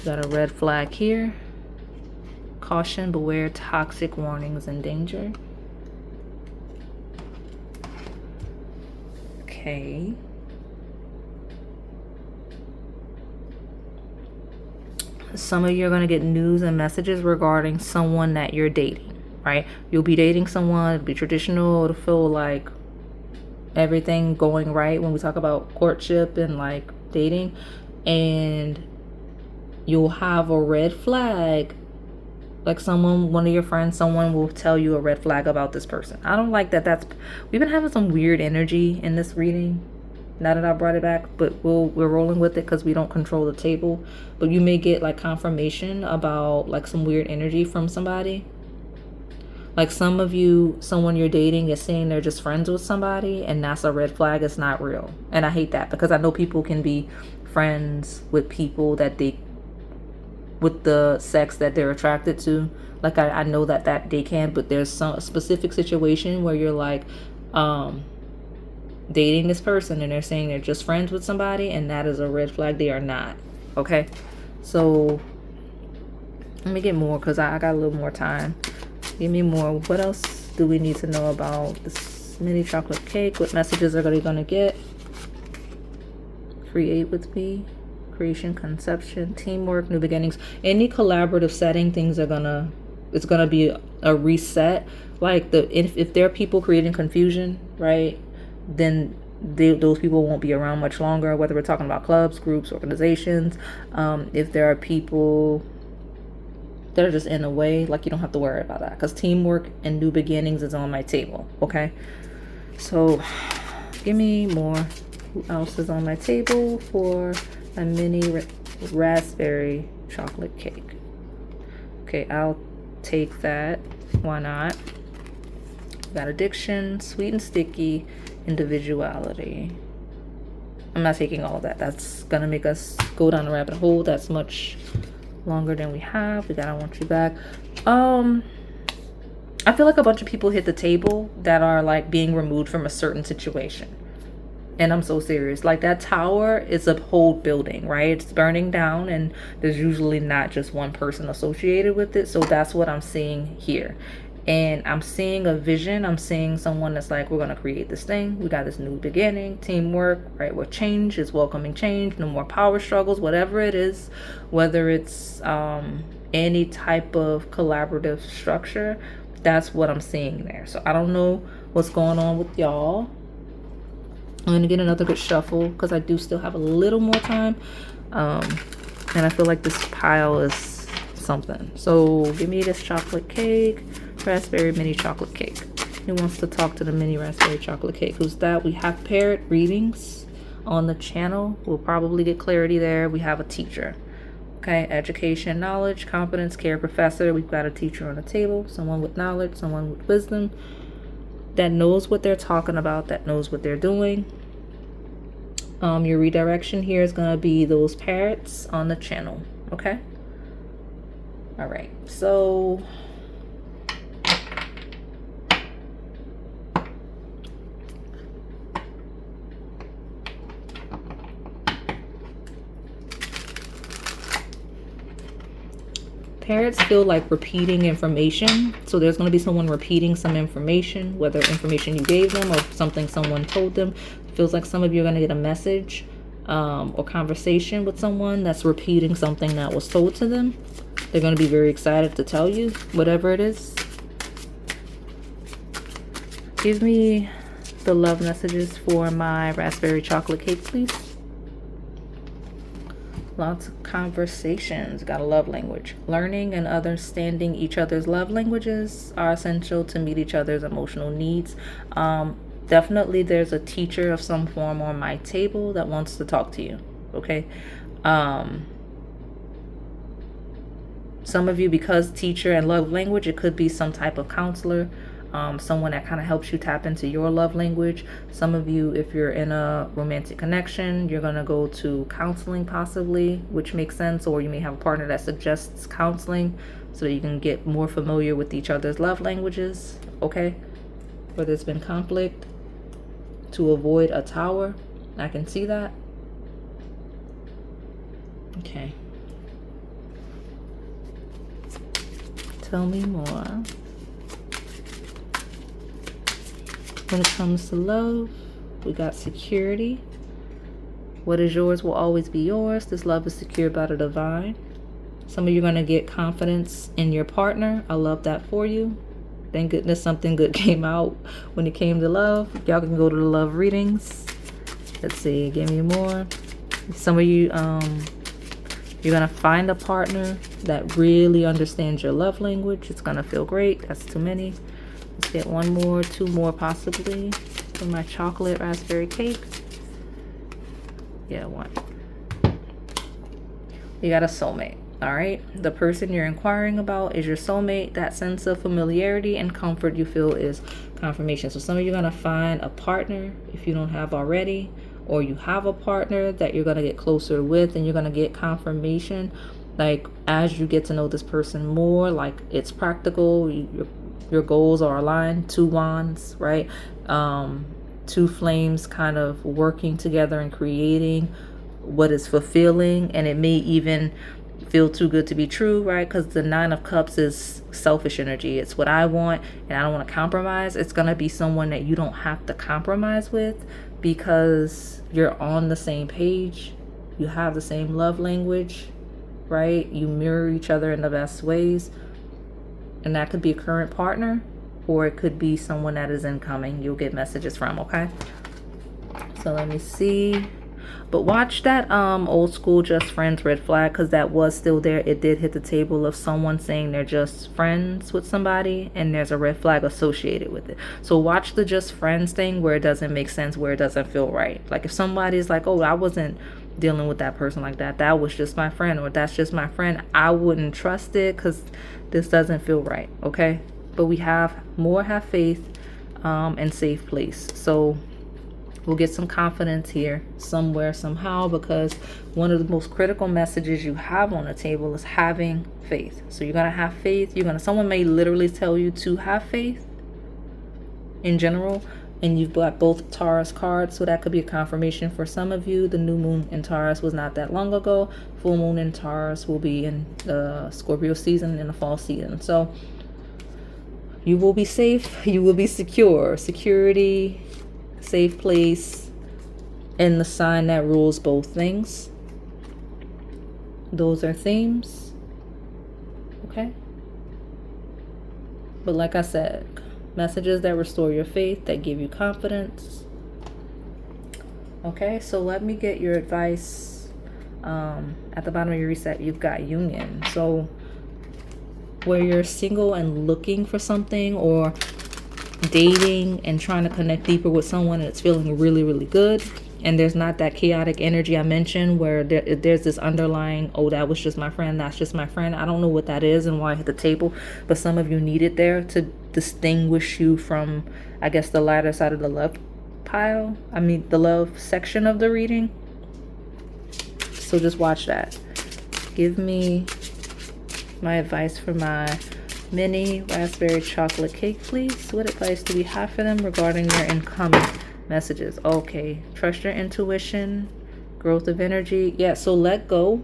got a red flag here. Caution, beware toxic warnings and danger. Okay. Some of you are going to get news and messages regarding someone that you're dating, right? You'll be dating someone, it'll be traditional, it'll feel like everything going right when we talk about courtship and like dating, and you'll have a red flag. Like someone, one of your friends, someone will tell you a red flag about this person. I don't like that. We've been having some weird energy in this reading. Now that I brought it back, but we're rolling with it because we don't control the table. But you may get like confirmation about like some weird energy from somebody. Like some of you, someone you're dating is saying they're just friends with somebody, and that's a red flag. It's not real. And I hate that because I know people can be friends with people that with the sex that they're attracted to. Like I know that they can, but there's some specific situation where you're like dating this person and they're saying they're just friends with somebody, and that is a red flag. They are not. Okay, so let me get more because I got a little more time. Give me more. What else do we need to know about this mini chocolate cake? What messages are they gonna get? Create with me. Creation, conception, teamwork, new beginnings. Any collaborative setting, it's gonna be a reset. Like if there are people creating confusion, right, then those people won't be around much longer, whether we're talking about clubs, groups, organizations. If there are people that are just in the way, like you don't have to worry about that because teamwork and new beginnings is on my table. Okay, so give me more. Who else is on my table for a mini raspberry chocolate cake? Okay, I'll take that. Why not? Got addiction, sweet and sticky, individuality. I'm not taking all of that. That's gonna make us go down the rabbit hole. That's much longer than we have. We got I want you back. I feel like a bunch of people hit the table that are like being removed from a certain situation. And I'm so serious. Like that tower is a whole building, right? It's burning down, and there's usually not just one person associated with it. So that's what I'm seeing here. And I'm seeing a vision. I'm seeing someone that's like, we're going to create this thing. We got this new beginning, teamwork, right? Where change is welcoming change, no more power struggles, whatever it is, whether it's any type of collaborative structure. That's what I'm seeing there. So I don't know what's going on with y'all. I'm going to get another good shuffle because I do still have a little more time. And I feel like this pile is something. So give me this chocolate cake, raspberry mini chocolate cake. Who wants to talk to the mini raspberry chocolate cake? Who's that? We have parrot readings on the channel. We'll probably get clarity there. We have a teacher. Okay, education, knowledge, competence, care, professor. We've got a teacher on the table. Someone with knowledge, someone with wisdom, that knows what they're talking about, that knows what they're doing. Your redirection here is going to be those parrots on the channel. Okay. All right. So parrots feel like repeating information. So there's going to be someone repeating some information, whether information you gave them or something someone told them. It feels like some of you are going to get a message or conversation with someone that's repeating something that was told to them. They're going to be very excited to tell you whatever it is. Give me the love messages for my raspberry chocolate cake, please. Lots of conversations. Got a love language. Learning and understanding each other's love languages are essential to meet each other's emotional needs. Definitely there's a teacher of some form on my table that wants to talk to you. Okay. Some of you, because teacher and love language, it could be some type of counselor, someone that kind of helps you tap into your love language. Some of you, if you're in a romantic connection, you're going to go to counseling possibly, which makes sense. Or you may have a partner that suggests counseling so that you can get more familiar with each other's love languages, okay? Where there's been conflict, to avoid a tower. I can see that. Okay. Tell me more. When it comes to love, we got security. What is yours will always be yours. This love is secured by the divine. Some of you are going to get confidence in your partner. I love that for you. Thank goodness something good came out when it came to love. Y'all can go to the love readings. Let's see, give me more. Some of you, you're going to find a partner that really understands your love language. It's going to feel great. That's too many. Let's get one more, two more possibly for my chocolate raspberry cake. Yeah, one. You got a soulmate. All right. The person you're inquiring about is your soulmate. That sense of familiarity and comfort you feel is confirmation. So some of you are going to find a partner if you don't have already, or you have a partner that you're going to get closer with, and you're going to get confirmation. Like as you get to know this person more, like it's practical. Your goals are aligned. Two wands, right? Two flames kind of working together and creating what is fulfilling, and it may even feel too good to be true, right? Because the Nine of Cups is selfish energy. It's what I want and I don't want to compromise. It's going to be someone that you don't have to compromise with because you're on the same page. You have the same love language, right? You mirror each other in the best ways. And that could be a current partner, or it could be someone that is incoming. You'll get messages from, okay? So let me see. But watch that old school just friends red flag, because that was still there. It did hit the table of someone saying they're just friends with somebody, and there's a red flag associated with it. So watch the just friends thing where it doesn't make sense, where it doesn't feel right. Like if somebody's like, oh, I wasn't dealing with that person like that, that was just my friend, or that's just my friend, I wouldn't trust it because this doesn't feel right, okay? But we have faith and safe place. So we'll get some confidence here somewhere, somehow, because one of the most critical messages you have on the table is having faith. So you're going to have faith. Someone may literally tell you to have faith in general, and you've got both Taurus cards. So that could be a confirmation for some of you. The new moon in Taurus was not that long ago. Full moon in Taurus will be in the Scorpio season, in the fall season. So you will be safe. You will be secure. Security, safe place, and the sign that rules both things. Those are themes, okay? But like I said, messages that restore your faith, that give you confidence. Okay, so let me get your advice. At the bottom of your reset, you've got union. So where you're single and looking for something, or dating and trying to connect deeper with someone, and it's feeling really, really good, and there's not that chaotic energy I mentioned where there's this underlying, oh, that was just my friend, that's just my friend. I don't know what that is and why I hit the table, but some of you need it there to distinguish you from, I guess, the lighter side of the love pile. I mean, the love section of the reading. So just watch that. Give me my advice for my mini raspberry chocolate cake, please. What advice do we have for them regarding their incoming messages? Okay, trust your intuition, growth of energy. Yeah, so let go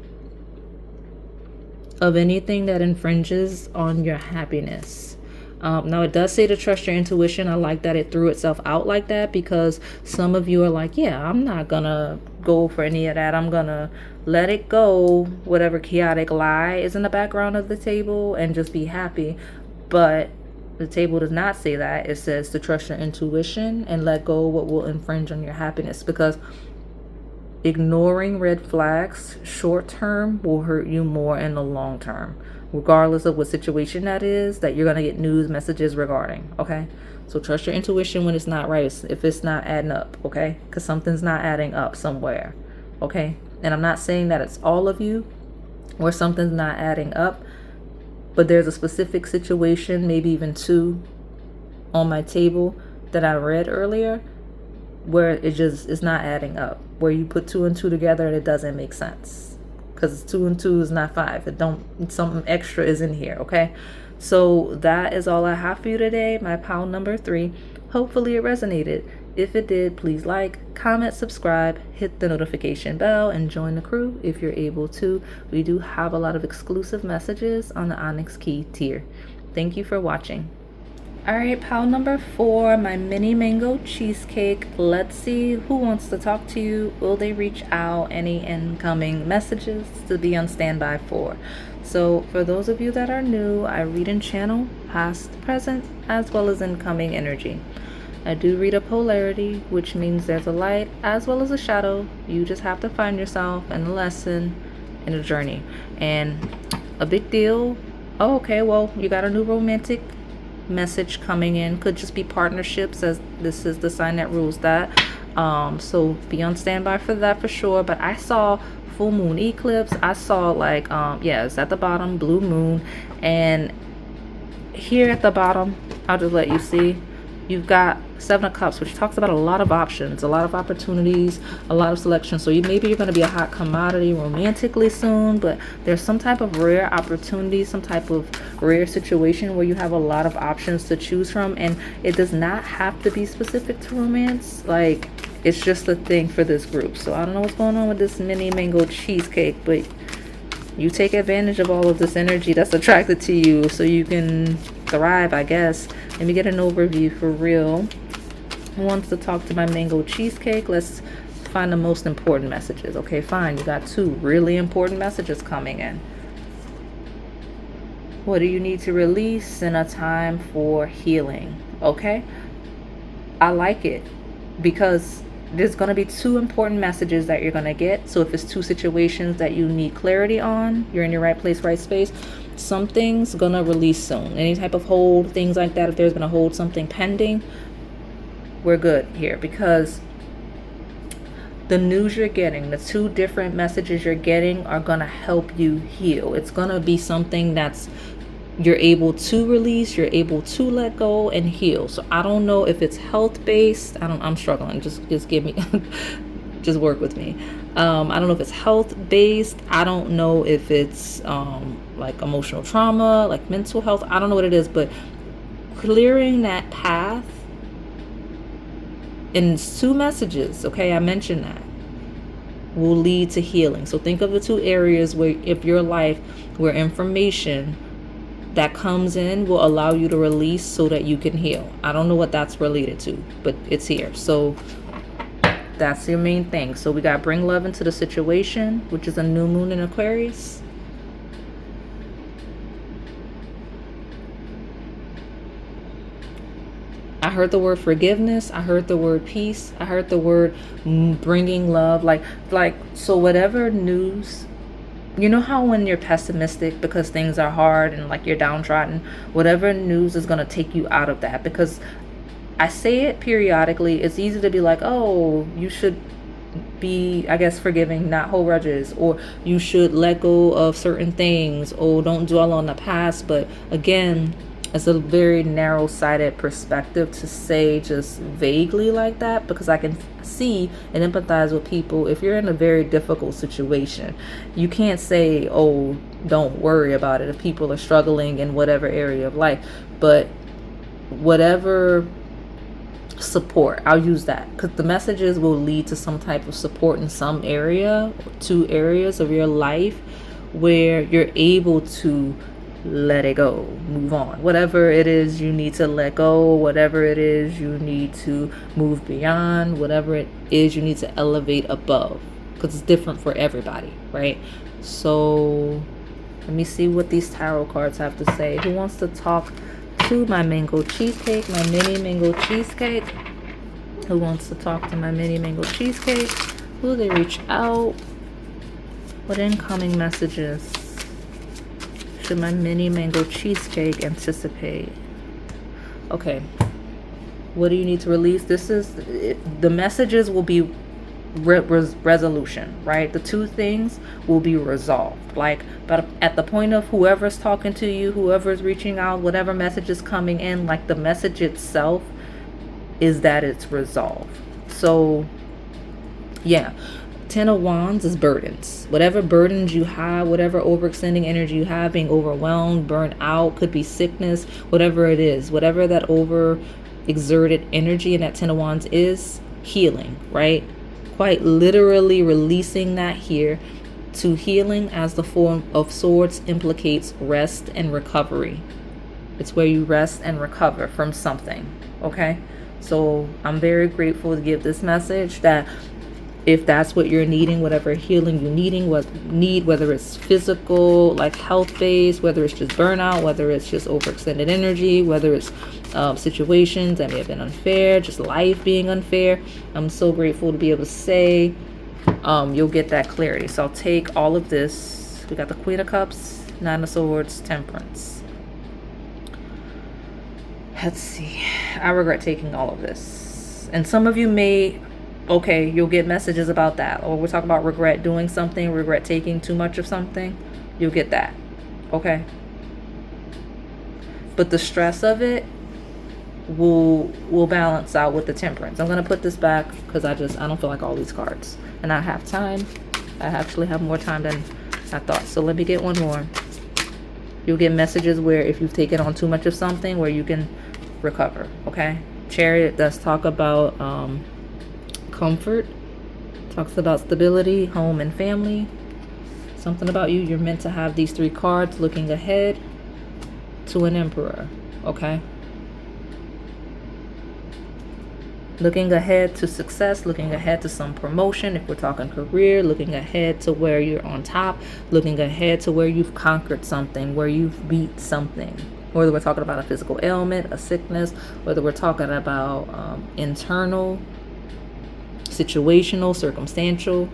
of anything that infringes on your happiness. Now it does say to trust your intuition. I like that it threw itself out like that, because some of you are like, yeah, I'm not gonna go for any of that. I'm gonna let it go, whatever chaotic lie is in the background of the table, and just be happy. But the table does not say that. It says to trust your intuition and let go what will infringe on your happiness, because ignoring red flags short term will hurt you more in the long term, regardless of what situation that is that you're going to get news messages regarding. Okay, so trust your intuition when it's not right, if it's not adding up, okay, because something's not adding up somewhere. Okay, And I'm not saying that it's all of you or something's not adding up, but there's a specific situation, maybe even two on my table that I read earlier, where it just is not adding up, where you put 2 and 2 together and it doesn't make sense, because 2 and 2 is not 5. It don't, something extra is in here. Okay, so that is all I have for you today, my pile number 3. Hopefully it resonated. If it did, please like, comment, subscribe, hit the notification bell, and join the crew if you're able to. We do have a lot of exclusive messages on the Onyx Key tier. Thank you for watching. All right, pile number 4, my mini mango cheesecake. Let's see who wants to talk to you. Will they reach out? Any incoming messages to be on standby for? So for those of you that are new, I read and channel past, present, as well as incoming energy. I do read a polarity, which means there's a light as well as a shadow. You just have to find yourself in a lesson, in a journey. And a big deal. Oh, okay, well, you got a new romantic message coming in. Could just be partnerships, as this is the sign that rules that. So be on standby for that for sure. But I saw full moon eclipse. I saw like yeah, it's at the bottom, blue moon. And here at the bottom, I'll just let you see, you've got 7 of Cups, which talks about a lot of options, a lot of opportunities, a lot of selection. So maybe you're going to be a hot commodity romantically soon, but there's some type of rare opportunity, some type of rare situation where you have a lot of options to choose from. And it does not have to be specific to romance. Like, it's just a thing for this group. So I don't know what's going on with this mini mango cheesecake, but you take advantage of all of this energy that's attracted to you so you can thrive, I guess. Let me get an overview for real. Who wants to talk to my mango cheesecake? Let's find the most important messages. Okay, fine. You got 2 really important messages coming in. What do you need to release in a time for healing? Okay, I like it because there's going to be 2 important messages that you're going to get. So if it's 2 situations that you need clarity on, you're in your right place, right space. Something's going to release soon. Any type of hold, things like that. If there's been a hold, something pending, we're good here, because the news you're getting, the 2 different messages you're getting are going to help you heal. It's going to be something that's you're able to release, you're able to let go and heal. So I don't know if it's health based. I'm struggling. Just give me just work with me. I don't know if it's health based. I don't know if it's like emotional trauma, like mental health. I don't know what it is, but clearing that path in 2 messages, okay, I mentioned that, will lead to healing. So think of the 2 areas where, if your life, where information that comes in will allow you to release so that you can heal. I don't know what that's related to, but it's here. So that's your main thing. So we got bring love into the situation, which is a new moon in Aquarius. I heard the word forgiveness. I heard the word peace. I heard the word bringing love. Like, so whatever news, you know how when you're pessimistic because things are hard and like you're downtrodden, whatever news is going to take you out of that. Because I say it periodically. It's easy to be like, oh, you should be, I guess, forgiving, not hold grudges, or you should let go of certain things, or don't dwell on the past. But again, it's a very narrow-sided perspective to say just vaguely like that, because I can see and empathize with people. If you're in a very difficult situation, you can't say, oh, don't worry about it, if people are struggling in whatever area of life. But whatever support, I'll use that, because the messages will lead to some type of support in some area, 2 areas of your life where you're able to let it go, move on, whatever it is you need to let go, whatever it is you need to move beyond, whatever it is you need to elevate above, because it's different for everybody, right? So let me see what these tarot cards have to say. Who wants to talk to my mango cheesecake, my mini mango cheesecake? Who wants to talk to my mini mango cheesecake? Will they reach out? What incoming messages should my mini mango cheesecake anticipate? Okay, what do you need to release? This is, the messages will be resolution, right? The two things will be resolved. Like, but at the point of whoever's talking to you, whoever's reaching out, whatever message is coming in, like the message itself is that it's resolved. So yeah, Ten of Wands is burdens. Whatever burdens you have, whatever overextending energy you have, being overwhelmed, burnt out, could be sickness, whatever it is, whatever that over exerted energy in that Ten of Wands is, healing, right? Quite literally releasing that here. To healing, as the Four of Swords implicates rest and recovery. It's where you rest and recover from something, okay? So I'm very grateful to give this message that if that's what you're needing, whatever healing you're needing, whether it's physical, like health based, whether it's just burnout, whether it's just overextended energy, whether it's situations that may have been unfair, just life being unfair, I'm so grateful to be able to say you'll get that clarity. So I'll take all of this. We got the Queen of Cups, Nine of Swords, Temperance. Let's see. I regret taking all of this. And some of you may, okay, you'll get messages about that. Or we're talking about regret doing something, regret taking too much of something. You'll get that. Okay. But the stress of it will balance out with the Temperance. I'm going to put this back because I don't feel like all these cards. And I have time. I actually have more time than I thought. So let me get one more. You'll get messages where if you've taken on too much of something, where you can recover. Okay. Chariot does talk about comfort, talks about stability, home and family. Something about you, you're meant to have these three cards. Looking ahead to an Emperor. Okay. Looking ahead to success, looking ahead to some promotion. If we're talking career, looking ahead to where you're on top, looking ahead to where you've conquered something, where you've beat something. Whether we're talking about a physical ailment, a sickness, whether we're talking about internal, situational, circumstantial.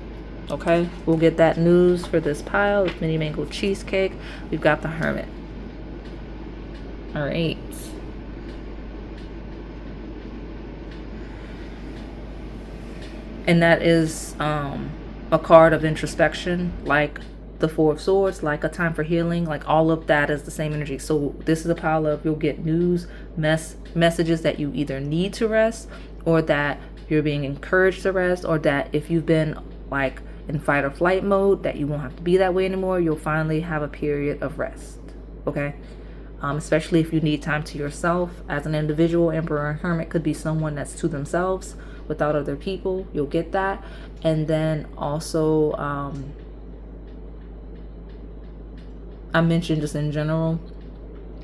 Okay, we'll get that news for this pile. It's mini mango cheesecake. We've got the Hermit. All right. And that is a card of introspection, like the Four of Swords, like a time for healing, like all of that is the same energy. So this is a pile of, you'll get news, messages that you either need to rest, or that you're being encouraged to rest, or that if you've been like in fight or flight mode, that you won't have to be that way anymore. You'll finally have a period of rest. Okay. Especially if you need time to yourself as an individual. Emperor and Hermit could be someone that's to themselves without other people. You'll get that. And then also I mentioned just in general,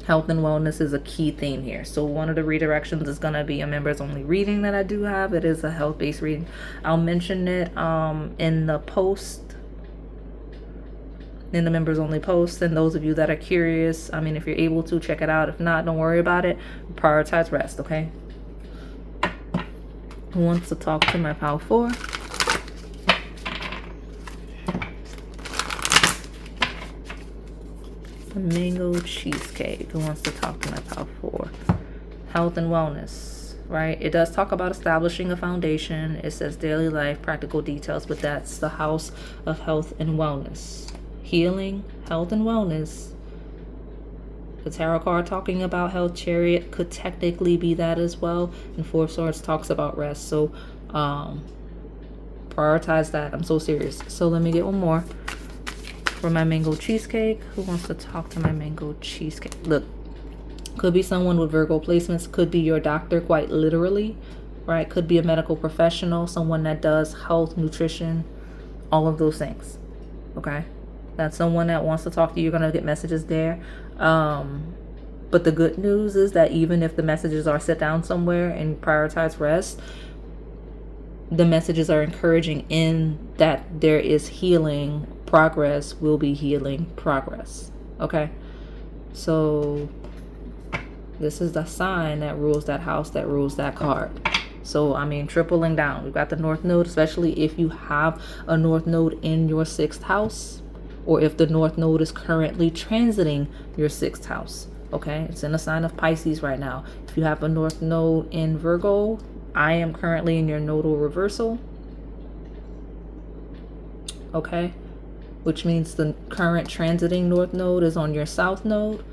health and wellness is a key theme here. So one of the redirections is going to be a members only reading that I do have. It is a health-based reading. I'll mention it in the post, in the members only post. And those of you that are curious, I mean, if you're able to, check it out. If not, don't worry about it. Prioritize rest. Okay. Who wants to talk to my pile 4? The mango cheesecake. Who wants to talk to my pile 4? Health and wellness, right? It does talk about establishing a foundation. It says daily life, practical details, but that's the house of health and wellness. Healing, health and wellness. The tarot card talking about health, Chariot, could technically be that as well. And Four of Swords talks about rest. So prioritize that. I'm so serious. So let me get one more for my mango cheesecake. Who wants to talk to my mango cheesecake? Look, could be someone with Virgo placements. Could be your doctor, quite literally, right? Could be a medical professional, someone that does health, nutrition, all of those things. Okay. That's someone that wants to talk to you. You're going to get messages there. But the good news is that even if the messages are sit down somewhere and prioritize rest, the messages are encouraging in that there is healing. Progress will be healing progress. Okay. So this is the sign that rules that house, that rules that card. So, I mean, tripling down. We've got the North Node, especially if you have a North Node in your 6th house. Or if the North Node is currently transiting your 6th house. Okay, it's in a sign of Pisces right now. If you have a North Node in Virgo, I am currently in your nodal reversal. okay? Which means the current transiting North Node is on your South Node,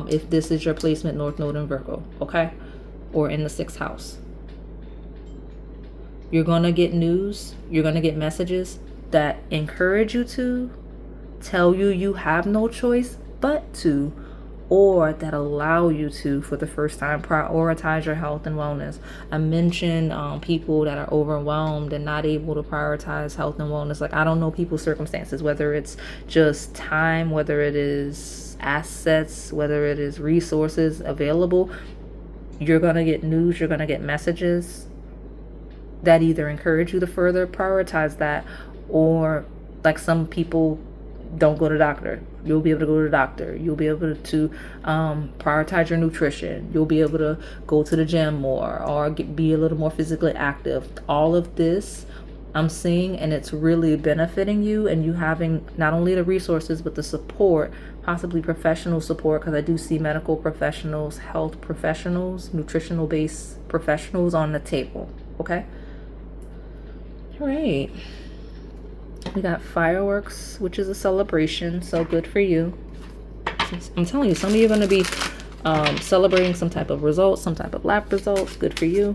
if this is your placement North Node in Virgo, okay? Or in the 6th house. You're going to get news, you're going to get messages that encourage you to, tell you you have no choice but to, or that allow you to, for the first time, prioritize your health and wellness. I mentioned people that are overwhelmed and not able to prioritize health and wellness. Like, I don't know people's circumstances, whether it's just time, whether it is assets, whether it is resources available. You're going to get news, you're going to get messages that either encourage you to further prioritize that, or like some people don't go to doctor. You'll be able to go to the doctor. You'll be able to prioritize your nutrition. You'll be able to go to the gym more, or be a little more physically active. All of this I'm seeing, and it's really benefiting you, and you having not only the resources but the support, possibly professional support, because I do see medical professionals, health professionals, nutritional based professionals on the table. Okay. All right. We got fireworks, which is a celebration, so good for you. I'm telling you, some of you are going to be celebrating some type of results, some type of lap results. Good for you.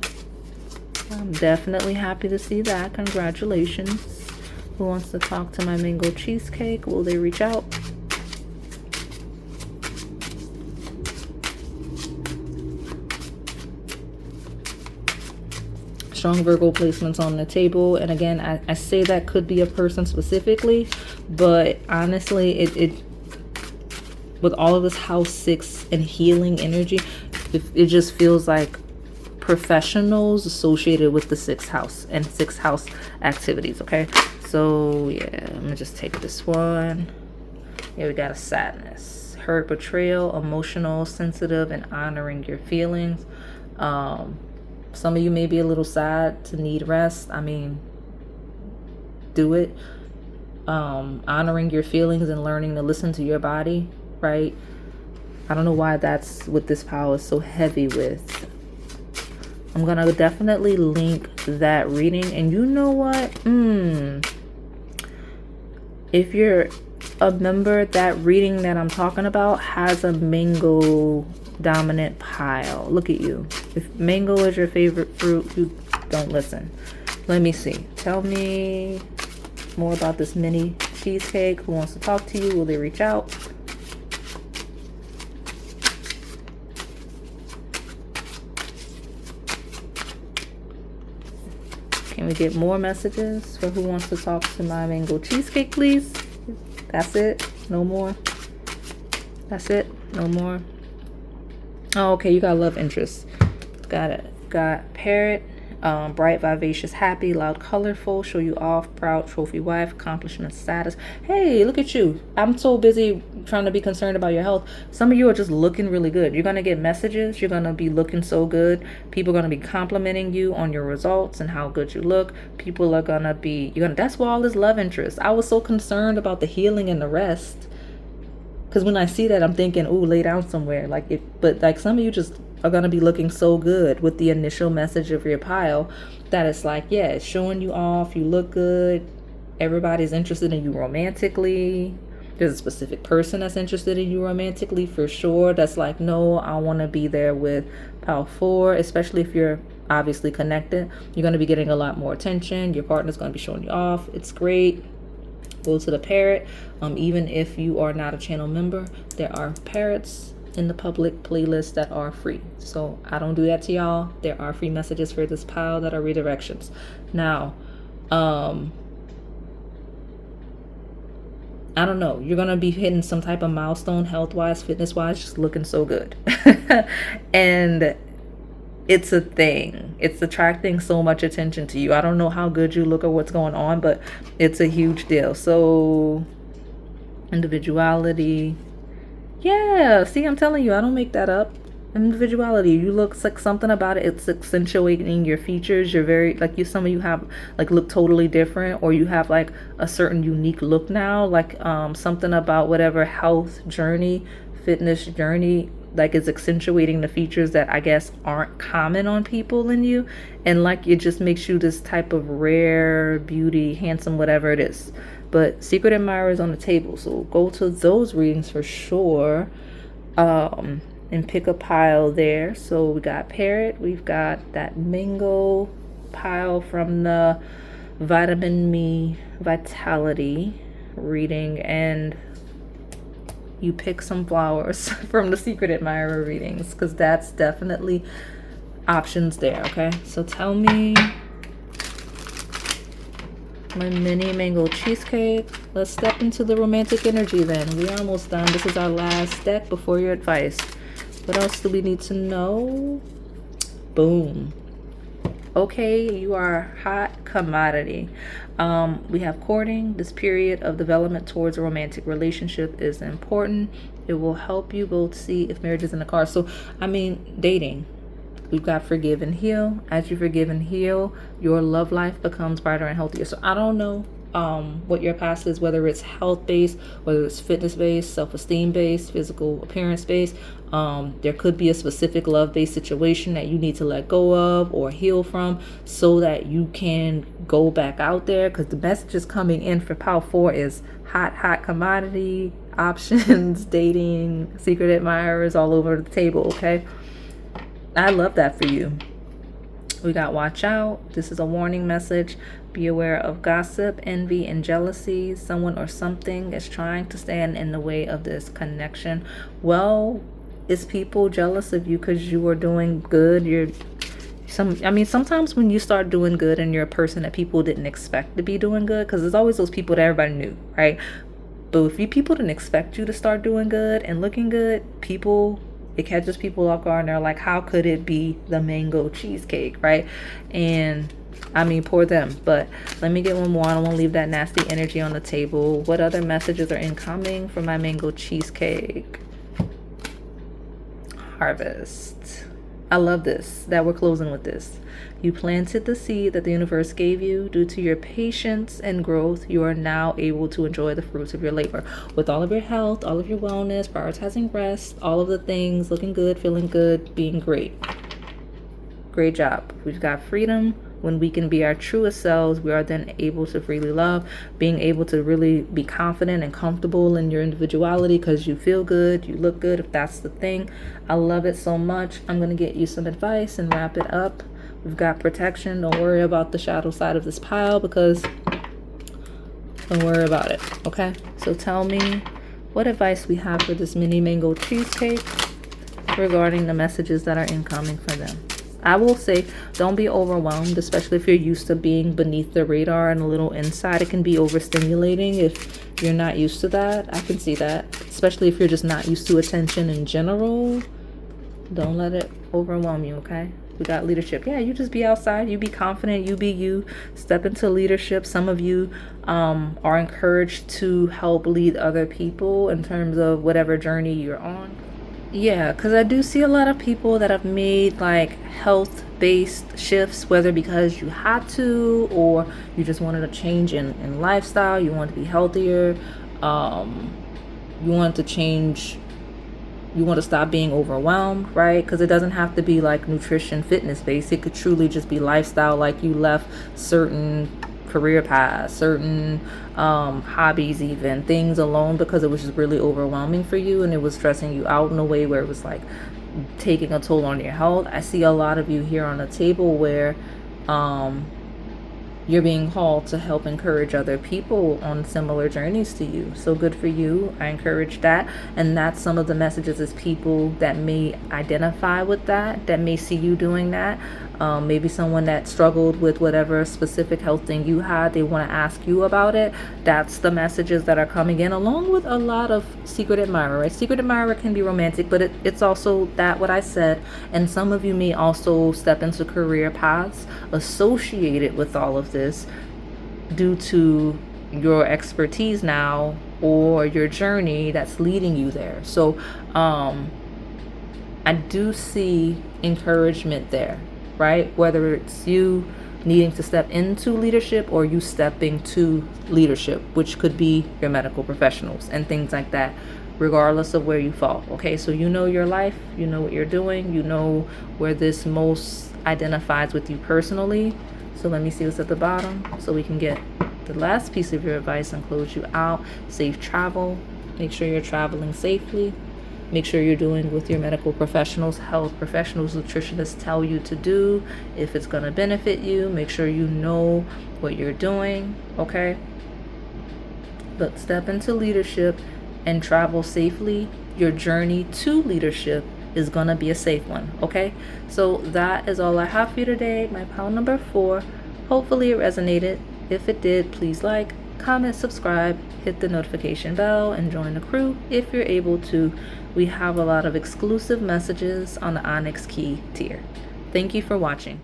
I'm definitely happy to see that. Congratulations. Who wants to talk to my mango cheesecake? Will they reach out? Strong Virgo placements on the table. And again, I say that could be a person specifically, but honestly, it with all of this house 6 and healing energy, it just feels like professionals associated with the 6th house and 6th house activities. Okay, so yeah, I'm gonna just take this one. Yeah, we got a sadness, hurt, betrayal, emotional, sensitive, and honoring your feelings. Some of you may be a little sad to need rest. I mean, do it. Honoring your feelings and learning to listen to your body, right? I don't know why that's what this power is so heavy with. I'm going to definitely link that reading. And you know what? If you're a member, that reading that I'm talking about has a mango dominant pile. Look at you. If mango is your favorite fruit, you don't listen. Let me see. Tell me more about this mini cheesecake. Who wants to talk to you? Will they reach out? Can we get more messages for who wants to talk to my mango cheesecake, please? That's it. No more. That's it. No more. Oh, okay. You got love interest. Got it. Got parrot. Bright, vivacious, happy, loud, colorful, show you off, proud, trophy wife, accomplishment status. Hey, look at you. I'm so busy trying to be concerned about your health. Some of you are just looking really good. You're going to get messages. You're going to be looking so good. People are going to be complimenting you on your results and how good you look. People are going to be, that's why all this love interest. I was so concerned about the healing and the rest. Because when I see that, I'm thinking, ooh, lay down somewhere. But some of you just are going to be looking so good with the initial message of your pile that it's like, yeah, it's showing you off. You look good. Everybody's interested in you romantically. There's a specific person that's interested in you romantically for sure. That's like, no, I want to be there with pile 4, especially if you're obviously connected. You're going to be getting a lot more attention. Your partner's going to be showing you off. It's great. Go to the parrot. Even if you are not a channel member, there are parrots in the public playlist that are free. So I don't do that to y'all. There are free messages for this pile that are redirections. Now, I don't know. You're going to be hitting some type of milestone health-wise, fitness-wise, just looking so good. And it's a thing. It's attracting so much attention to you. I don't know how good you look or what's going on, but it's a huge deal. So individuality. Yeah, see, I'm telling you, I don't make that up. Individuality. You look like something about it. It's accentuating your features. You're very some of you have look totally different, or you have a certain unique look now. Something about whatever health journey, fitness journey, is accentuating the features that I guess aren't common on people in you, and it just makes you this type of rare beauty, handsome, whatever it is. but secret admirers on the table. So go to those readings for sure. And pick a pile there. So we got Parrot, we've got that mango pile from the Vitamin Me Vitality reading, and you pick some flowers from the secret admirer readings, because that's definitely options there. Okay, so tell me, my mini mango cheesecake, let's step into the romantic energy then. We're almost done. This is our last deck before your advice. What else do we need to know? Boom. Okay, you are a hot commodity. We have courting. This period of development towards a romantic relationship is important. It will help you both see if marriage is in the cards. So, I mean, dating. We've got forgive and heal. As you forgive and heal, your love life becomes brighter and healthier. So I don't know what your past is, whether it's health based, whether it's fitness based, self-esteem based, physical appearance based. There could be a specific love based situation that you need to let go of or heal from, so that you can go back out there, because the messages coming in for Pile 4 is hot commodity, options, dating, secret admirers all over the table. Okay, I love that for you. We got watch out. This is a warning message. Be aware of gossip, envy, and jealousy. Someone or something is trying to stand in the way of this connection. Well, is people jealous of you because you are doing good? Sometimes when you start doing good and you're a person that people didn't expect to be doing good, because there's always those people that everybody knew, right? But if people didn't expect you to start doing good and looking good, it catches people off guard, and they're like, how could it be the mango cheesecake, right? And I mean, poor them. But let me get one more. I don't want to leave that nasty energy on the table. What other messages are incoming for my mango cheesecake? Harvest. I love this, that we're closing with this. You planted the seed that the universe gave you. Due to your patience and growth, you are now able to enjoy the fruits of your labor. With all of your health, all of your wellness, prioritizing rest, all of the things, looking good, feeling good, being great. Great job. We've got freedom. When we can be our truest selves, we are then able to freely love, being able to really be confident and comfortable in your individuality because you feel good, you look good, if that's the thing. I love it so much. I'm going to get you some advice and wrap it up. We've got protection. Don't worry about the shadow side of this pile, because don't worry about it. Okay, so tell me what advice we have for this mini mango cheesecake regarding the messages that are incoming for them. I will say, don't be overwhelmed, especially if you're used to being beneath the radar and a little inside. It can be overstimulating if you're not used to that. I can see that, especially if you're just not used to attention in general. Don't let it overwhelm you, okay? We got leadership. Yeah, you just be outside. You be confident. You be you. Step into leadership. Some of you are encouraged to help lead other people in terms of whatever journey you're on. Yeah, because I do see a lot of people that have made like health-based shifts, whether because you had to or you just wanted a change in lifestyle, you want to be healthier, you want to change, you want to stop being overwhelmed, right? Because it doesn't have to be like nutrition, fitness based. It could truly just be lifestyle, like you left certain career paths, certain hobbies, even things alone because it was just really overwhelming for you and it was stressing you out in a way where it was like taking a toll on your health. I see a lot of you here on the table where you're being called to help encourage other people on similar journeys to you. So good for you. I encourage that. And that's some of the messages as people that may identify with that may see you doing that. Maybe someone that struggled with whatever specific health thing you had, they want to ask you about it. That's the messages that are coming in, along with a lot of secret admirer, right? Secret admirer can be romantic, but it's also that what I said. And some of you may also step into career paths associated with all of this due to your expertise now or your journey that's leading you there. So I do see encouragement there, right? Whether it's you needing to step into leadership or you stepping to leadership, which could be your medical professionals and things like that, regardless of where you fall. Okay, so you know your life, you know what you're doing, you know where this most identifies with you personally. So let me see what's at the bottom so we can get The last piece of your advice, and close you out: safe travel. Make sure you're traveling safely. Make sure you're doing what your medical professionals, health professionals, nutritionists tell you to do. If it's going to benefit you, make sure you know what you're doing, okay? But step into leadership and travel safely. Your journey to leadership is going to be a safe one, okay? So that is all I have for you today, my pile number 4. Hopefully it resonated. If it did, please like, comment, subscribe, hit the notification bell, and join the crew if you're able to. We have a lot of exclusive messages on the Onyx key tier. Thank you for watching.